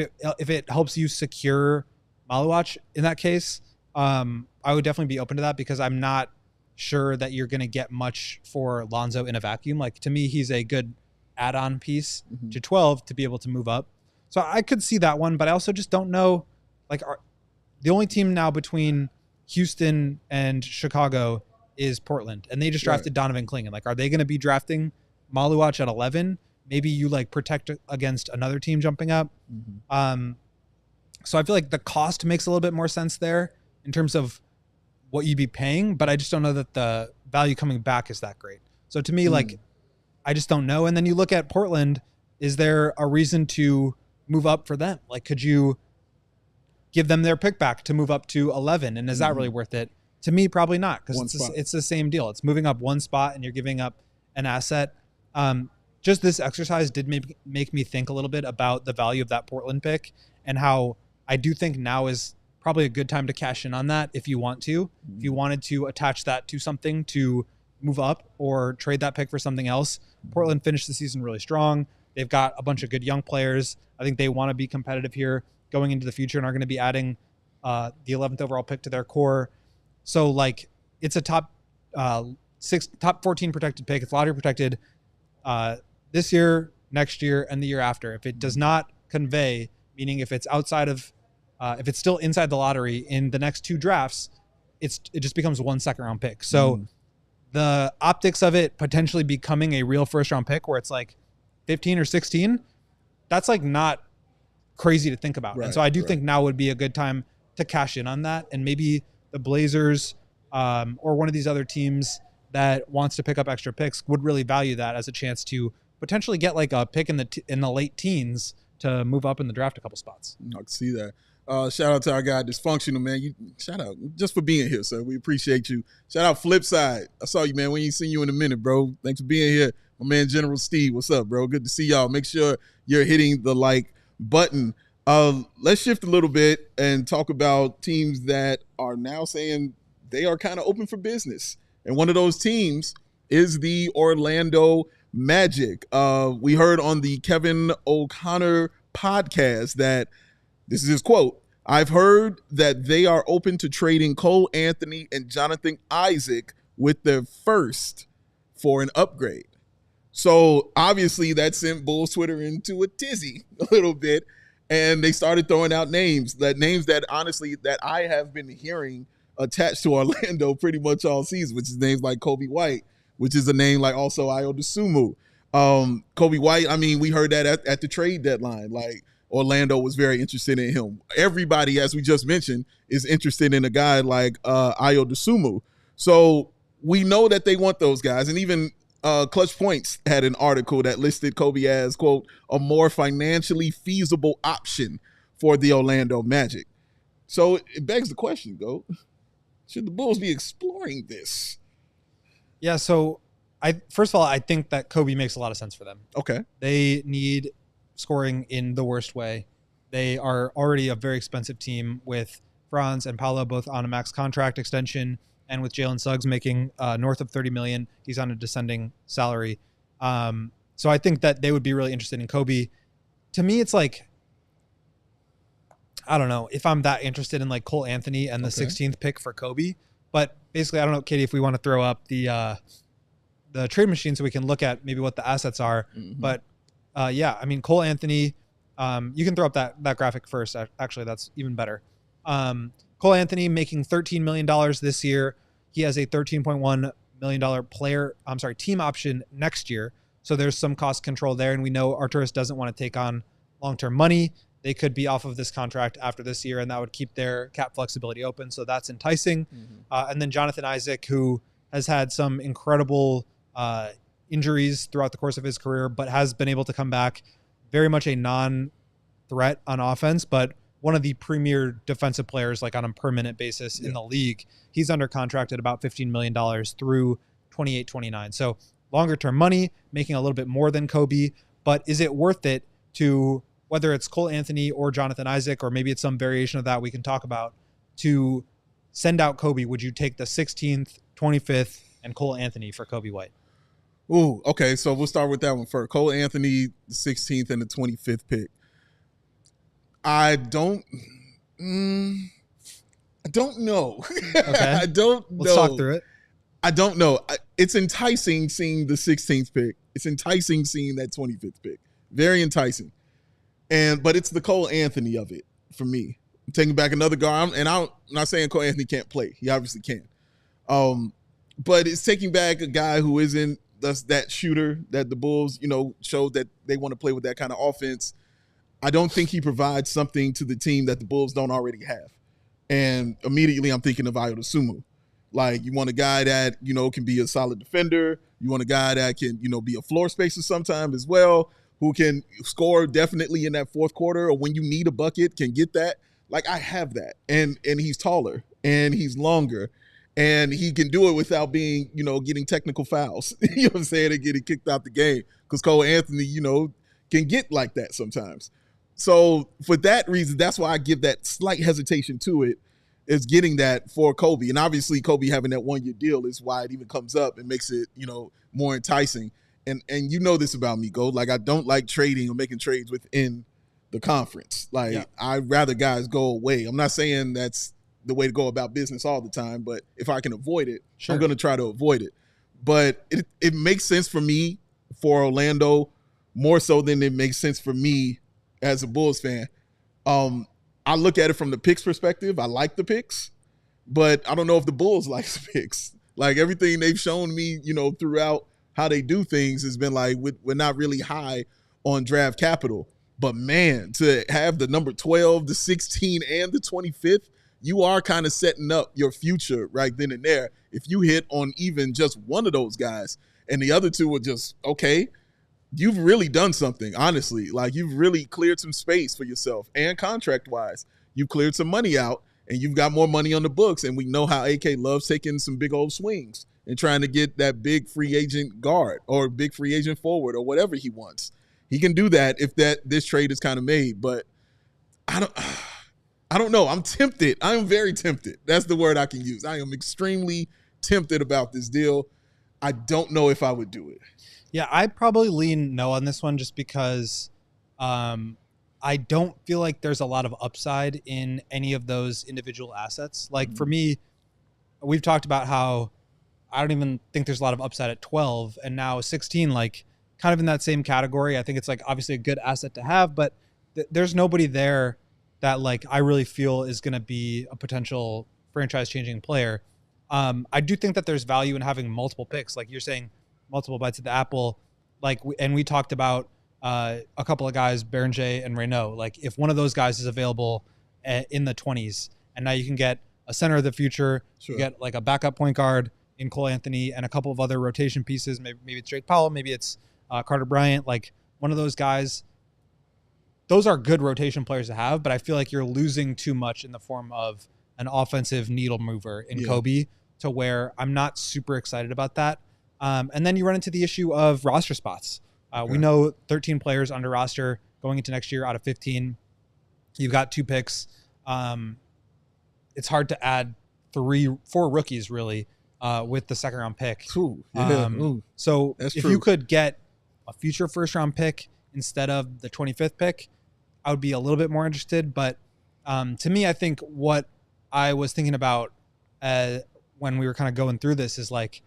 it helps you secure Malawach in that case, I would definitely be open to that, because I'm not sure that you're going to get much for Lonzo in a vacuum. Like, to me, he's a good add-on piece to 12 to be able to move up. So I could see that one, but I also just don't know. Like, the only team now between Houston and Chicago is Portland, and they just drafted Donovan Clingan. Like, are they going to be drafting Malawach at 11? Maybe you like protect against another team jumping up. So I feel like the cost makes a little bit more sense there in terms of what you'd be paying, but I just don't know that the value coming back is that great. So to me, like, I just don't know. And then you look at Portland, is there a reason to move up for them? Like, could you give them their pick back to move up to 11? And is that really worth it? To me, probably not, because it's the same deal. It's moving up 1 spot and you're giving up an asset. Just this exercise did make me think a little bit about the value of that Portland pick, and how I do think now is probably a good time to cash in on that if you want to. If you wanted to attach that to something to move up or trade that pick for something else. Portland finished the season really strong. They've got a bunch of good young players. I think they want to be competitive here going into the future, and are going to be adding the 11th overall pick to their core. So, like, it's a top 14 protected pick. It's lottery protected this year, next year, and the year after. If it does not convey, meaning if it's outside of, if it's still inside the lottery in the next 2 drafts, it just becomes 1 second round pick. So the optics of it potentially becoming a real first round pick where it's like 15 or 16, that's like not crazy to think about. Right, and so I do think now would be a good time to cash in on that. And maybe the Blazers or one of these other teams that wants to pick up extra picks would really value that as a chance to potentially get like a pick in the late teens to move up in the draft a couple spots. I can see that. Shout out to our guy Dysfunctional, man. Shout out just for being here, sir. We appreciate you. Shout out Flipside. I saw you, man. We ain't seen you in a minute, bro. Thanks for being here. My man General Steve, what's up, bro? Good to see y'all. Make sure you're hitting the like button. Let's shift a little bit and talk about teams that are now saying they are kind of open for business. And one of those teams is the Orlando Magic. We heard on the Kevin O'Connor podcast that, this is his quote, "I've heard that they are open to trading Cole Anthony and Jonathan Isaac with their first for an upgrade." So obviously that sent Bulls Twitter into a tizzy a little bit, and they started throwing out names that honestly that I have been hearing attached to Orlando pretty much all season, which is names like Coby White, which is a name like also Ayo Dosunmu. Coby White, I mean, we heard that at the trade deadline. Like, Orlando was very interested in him. Everybody, as we just mentioned, is interested in a guy like Ayo Dosunmu. So we know that they want those guys. And even Clutch Points had an article that listed Coby as, quote, a more financially feasible option for the Orlando Magic. So it begs the question, Go, should the Bulls be exploring this? Yeah, so first of all, I think that Coby makes a lot of sense for them. Okay. They need scoring in the worst way. They are already a very expensive team with Franz and Paolo both on a max contract extension, and with Jalen Suggs making north of $30 million. He's on a descending salary. So I think that they would be really interested in Coby. To me, it's like, I don't know if I'm that interested in like Cole Anthony and the 16th pick for Coby, but basically, I don't know, Katie, if we want to throw up the trade machine so we can look at maybe what the assets are. Mm-hmm. But yeah, I mean, Cole Anthony, you can throw up that graphic first. Actually, that's even better. Cole Anthony making $13 million this year. He has a $13.1 million team option next year. So there's some cost control there. And we know Arturas doesn't want to take on long-term money. They could be off of this contract after this year, and that would keep their cap flexibility open. So that's enticing. Mm-hmm. And then Jonathan Isaac, who has had some incredible injuries throughout the course of his career, but has been able to come back, very much a non-threat on offense, but one of the premier defensive players like on a permanent basis in the league. He's under contract at about $15 million through 28-29. So longer term money, making a little bit more than Coby, but is it worth it to, whether it's Cole Anthony or Jonathan Isaac, or maybe it's some variation of that we can talk about, to send out Coby? Would you take the 16th, 25th, and Cole Anthony for Coby White? Ooh, okay, so we'll start with that one first. Cole Anthony, the 16th and the 25th pick. I don't know. Okay. I don't know. Let's talk through it. I don't know. It's enticing seeing the 16th pick. It's enticing seeing that 25th pick. Very enticing. But it's the Cole Anthony of it for me. I'm taking back another guard, and I'm not saying Cole Anthony can't play. He obviously can. But it's taking back a guy who isn't that shooter that the Bulls, showed that they want to play with that kind of offense. I don't think he provides something to the team that the Bulls don't already have. And immediately I'm thinking of Ayo Dosunmu. Like, you want a guy that, can be a solid defender. You want a guy that can, be a floor spacer sometime as well, who can score definitely in that fourth quarter, or when you need a bucket, can get that. Like, I have that. And he's taller and he's longer. And he can do it without being, getting technical fouls. You know what I'm saying? And getting kicked out the game. Because Cole Anthony, can get like that sometimes. So for that reason, that's why I give that slight hesitation to it, is getting that for Coby. And obviously Coby having that 1-year deal is why it even comes up and makes it, more enticing. And you know this about me, Go. Like, I don't like trading or making trades within the conference. Like, I'd rather guys go away. I'm not saying that's the way to go about business all the time, but if I can avoid it, I'm going to try to avoid it. But it makes sense for me, for Orlando, more so than it makes sense for me as a Bulls fan. I look at it from the picks perspective. I like the picks, but I don't know if the Bulls like the picks. Like everything they've shown me, throughout how they do things has been like we're not really high on draft capital. But man, to have the number 12, the 16, and the 25th, you are kind of setting up your future right then and there. If you hit on even just one of those guys and the other two are just, okay, you've really done something, honestly. Like you've really cleared some space for yourself, and contract-wise, you've cleared some money out and you've got more money on the books. And we know how AK loves taking some big old swings and trying to get that big free agent guard or big free agent forward or whatever he wants. He can do that if this trade is kind of made, but I don't know. I'm tempted. I am very tempted. That's the word I can use. I am extremely tempted about this deal. I don't know if I would do it. Yeah, I'd probably lean no on this one just because I don't feel like there's a lot of upside in any of those individual assets. Like for me, we've talked about how I don't even think there's a lot of upside at 12 and now 16, like kind of in that same category. I think it's like obviously a good asset to have, but there's nobody there that like I really feel is going to be a potential franchise changing player. I do think that there's value in having multiple picks. Like you're saying, multiple bites at the apple. Like, and we talked about a couple of guys, Berenger and Reynaud. Like if one of those guys is available in the 20s, and now you can get a center of the future, you get like a backup point guard in Cole Anthony and a couple of other rotation pieces. Maybe it's Drake Powell, maybe it's Carter Bryant, like one of those guys. Those are good rotation players to have, but I feel like you're losing too much in the form of an offensive needle mover in Coby to where I'm not super excited about that. And then you run into the issue of roster spots. We know 13 players under roster going into next year out of 15. You've got 2 picks. It's hard to add 4 rookies really with the second round pick. Ooh, yeah. So if you could get a future first round pick instead of the 25th pick, I would be a little bit more interested. But to me, I think what I was thinking about when we were kind of going through this is like,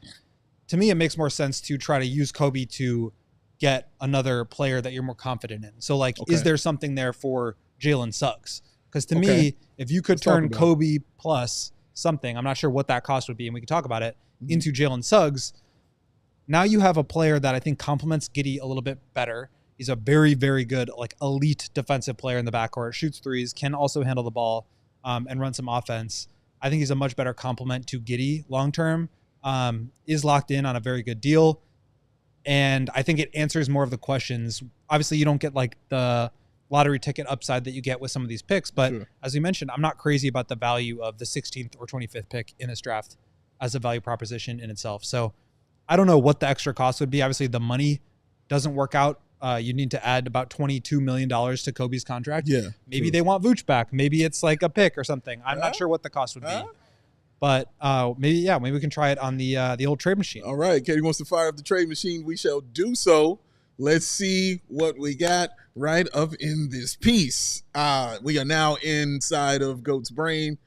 to me, it makes more sense to try to use Coby to get another player that you're more confident in. So like, is there something there for Jalen Suggs? Because to me, if you could turn Coby plus something, I'm not sure what that cost would be, and we can talk about it, into Jalen Suggs, now you have a player that I think complements Giddey a little bit better. He's a very, very good, like elite defensive player in the backcourt, shoots threes, can also handle the ball and run some offense. I think he's a much better complement to Giddey long-term, is locked in on a very good deal. And I think it answers more of the questions. Obviously, you don't get like the lottery ticket upside that you get with some of these picks. But as we mentioned, I'm not crazy about the value of the 16th or 25th pick in this draft as a value proposition in itself. So I don't know what the extra cost would be. Obviously, the money doesn't work out. You need to add about $22 million to Coby's contract. Yeah, maybe they want Vooch back. Maybe it's like a pick or something. I'm not sure what the cost would be. But maybe we can try it on the old trade machine. All right, Katie wants to fire up the trade machine. We shall do so. Let's see what we got right up in this piece. We are now inside of Goat's brain.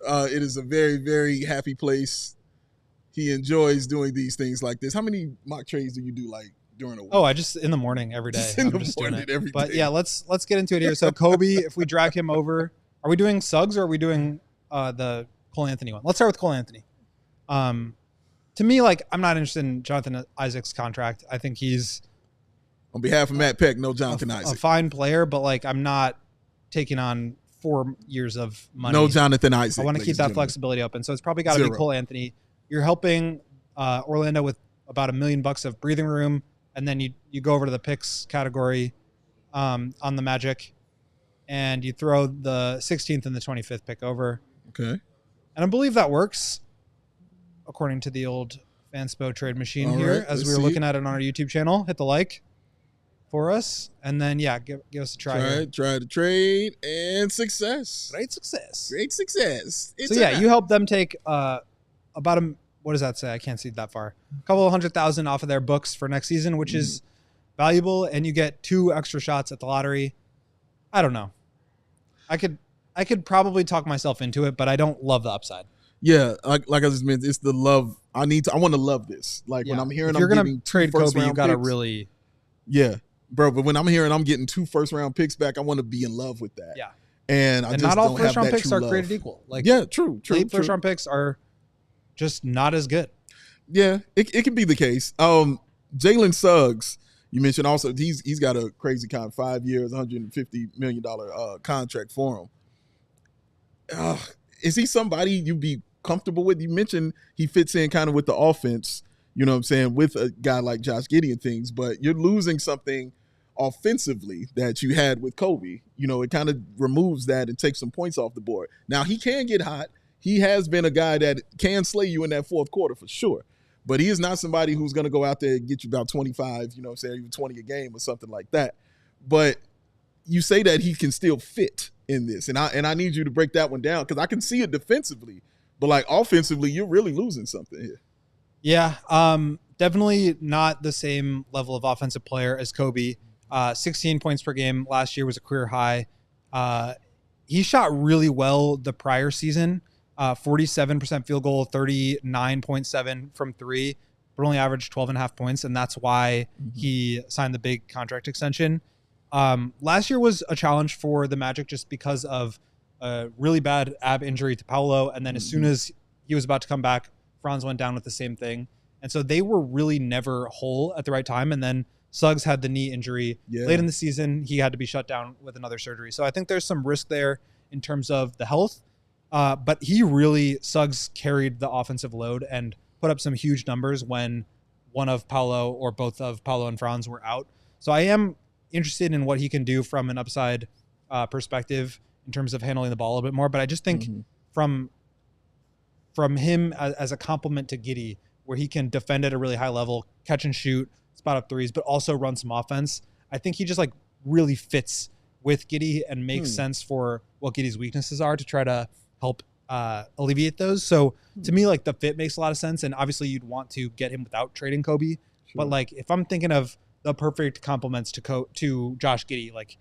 It is a very, very happy place. He enjoys doing these things like this. How many mock trades do you do like during a week? Oh, I just in the morning every day. Just in the morning every day. But yeah, let's get into it here. So Coby, if we drag him over, are we doing Suggs or are we doing the Cole Anthony one? Let's start with Cole Anthony. To me, like, I'm not interested in Jonathan Isaac's contract. I think he's, on behalf of Matt Peck, no Jonathan Isaac. A fine player, but like I'm not taking on 4 years of money. No Jonathan Isaac. I want to keep that flexibility open. So it's probably got to be Cole Anthony. You're helping Orlando with about $1 million of breathing room, and then you go over to the picks category on the Magic, and you throw the 16th and the 25th pick over. Okay. And I believe that works, according to the old Fanspo trade machine here, as we were looking at it on our YouTube channel. Hit the like for us, and then give us a try. Try the trade, and success. Great success. It's you help them take about what does that say? I can't see that far. A couple of $100,000 off of their books for next season, which is valuable, and you get 2 extra shots at the lottery. I don't know. I could probably talk myself into it, but I don't love the upside. Yeah, like I just meant, it's the love. I want to love this. Like when I'm hearing, if you're going to trade Coby, you got to really. Yeah, bro. But when I'm hearing I'm getting 2 first-round picks back, I want to be in love with that. Yeah. And I just not all don't first-round have that picks true are love. created equal. Like true. Late first-round picks are just not as good. Yeah, it can be the case. Jalen Suggs, you mentioned also, he's got a crazy 5 years, $150 million contract for him. Is he somebody you'd be comfortable with? You mentioned he fits in kind of with the offense, you know what I'm saying, with a guy like Josh Giddey and things, but you're losing something offensively that you had with Coby. You know, it kind of removes that and takes some points off the board. Now, he can get hot. He has been a guy that can slay you in that fourth quarter for sure. But he is not somebody who's going to go out there and get you about 25, you know what I'm saying, even 20 a game or something like that. But you say that he can still fit in this. And I need you to break that one down because I can see it defensively. But, like, offensively, you're really losing something here. Yeah, definitely not the same level of offensive player as Coby. 16 points per game last year was a career high. He shot really well the prior season. 47% field goal, 39.7 from three, but only averaged 12.5 points. And that's why he signed the big contract extension. Last year was a challenge for the Magic just because of a really bad ab injury to Paolo. And then as soon as he was about to come back, Franz went down with the same thing. And so they were really never whole at the right time. And then Suggs had the knee injury late in the season. He had to be shut down with another surgery. So I think there's some risk there in terms of the health. But Suggs carried the offensive load and put up some huge numbers when one of Paolo or both of Paolo and Franz were out. So I am interested in what he can do from an upside perspective in terms of handling the ball a bit more. But I just think from him as a complement to Giddey, where he can defend at a really high level, catch and shoot, spot up threes, but also run some offense, I think he just like really fits with Giddey and makes sense for what Giddey's weaknesses are to try to help alleviate those. So to me, like, the fit makes a lot of sense. And obviously you'd want to get him without trading Coby. But like, if I'm thinking of the perfect complements to Josh Giddey, like,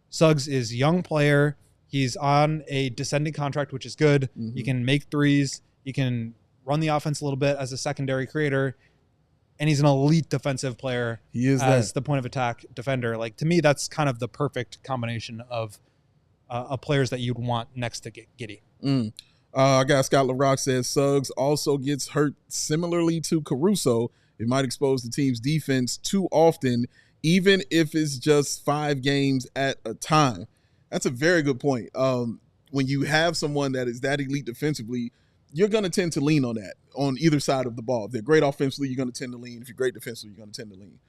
Suggs is a young player. He's on a descending contract, which is good. He can make threes. He can run the offense a little bit as a secondary creator. And he's an elite defensive player. He is as the point of attack defender. Like, to me, that's kind of the perfect combination of players that you'd want next to Giddey. I got Scott LaRock says Suggs also gets hurt similarly to Caruso. It might expose the team's defense too often, even if it's just 5 games at a time. That's a very good point. When you have someone that is that elite defensively, you're going to tend to lean on that on either side of the ball. If they're great offensively, you're going to tend to lean. If you're great defensively, you're going to tend to lean.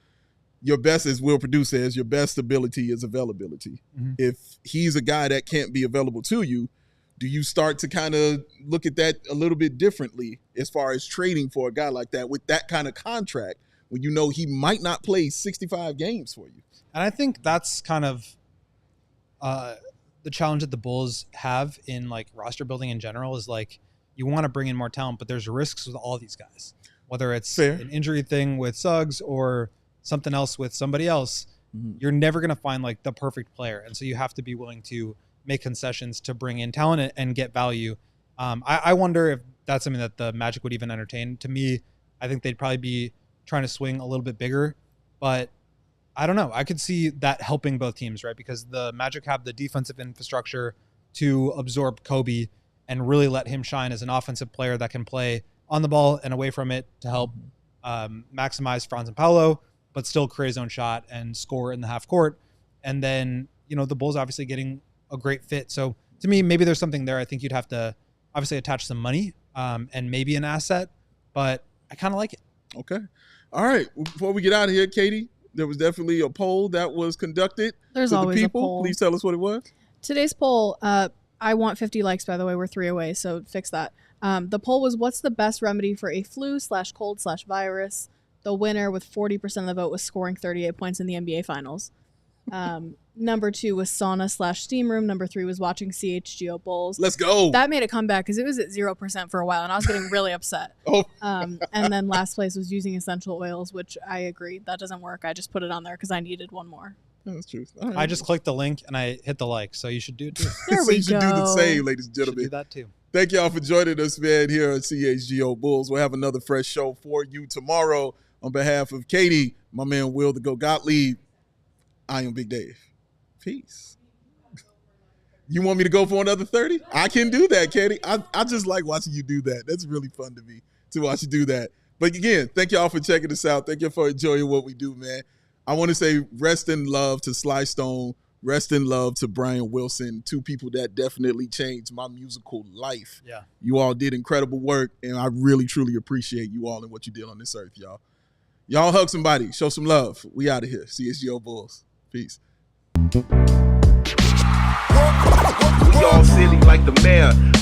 Your best, as Will Perdue says, your best ability is availability. If he's a guy that can't be available to you, do you start to kind of look at that a little bit differently as far as trading for a guy like that with that kind of contract when you know he might not play 65 games for you? And I think that's kind of the challenge that the Bulls have in, like, roster building in general is, like, you want to bring in more talent, but there's risks with all these guys, whether it's an injury thing with Suggs or something else with somebody else. You're never going to find, like, the perfect player. And so you have to be willing to make concessions to bring in talent and get value. I wonder if that's something that the Magic would even entertain. To me, I think they'd probably be trying to swing a little bit bigger, but I don't know. I could see that helping both teams, right? Because the Magic have the defensive infrastructure to absorb Coby and really let him shine as an offensive player that can play on the ball and away from it to help maximize Franz and Paolo, but still create his own shot and score in the half court. And then, you know, the Bulls obviously getting a great fit. So to me, maybe there's something there. I think you'd have to obviously attach some money and maybe an asset, but I kind of like it. Okay. All right. Before we get out of here, Katie, there was definitely a poll that was conducted. There's always the people. a poll. Please tell us what it was. Today's poll, I want 50 likes, by the way. We're 3 away, so fix that. The poll was, what's the best remedy for a flu/cold/virus? The winner with 40% of the vote was scoring 38 points in the NBA Finals. Number 2 was sauna/steam room. Number 3 was watching CHGO Bulls. Let's go. That made a comeback because it was at 0% for a while, and I was getting really upset. And then last place was using essential oils, which I agree. That doesn't work. I just put it on there because I needed one more. Yeah, that's true. Right. I just clicked the link and I hit the like, so you should do it too. There we you should go. do the same, ladies and gentlemen. Do that too. Thank y'all for joining us, man, here at CHGO Bulls. We'll have another fresh show for you tomorrow. On behalf of Katie, my man Will, the Go Gottlieb, I am Big Dave. Peace. You want me to go for another 30? I can do that, Katie. I just like watching you do that. That's really fun to me to watch you do that. But again, thank y'all for checking us out. Thank you for enjoying what we do, man. I want to say rest in love to Sly Stone. Rest in love to Brian Wilson, two people that definitely changed my musical life. Yeah. You all did incredible work, and I really, truly appreciate you all and what you did on this earth, y'all. Y'all hug somebody. Show some love. We out of here. CHGO Bulls. Peace. We all silly like the mayor.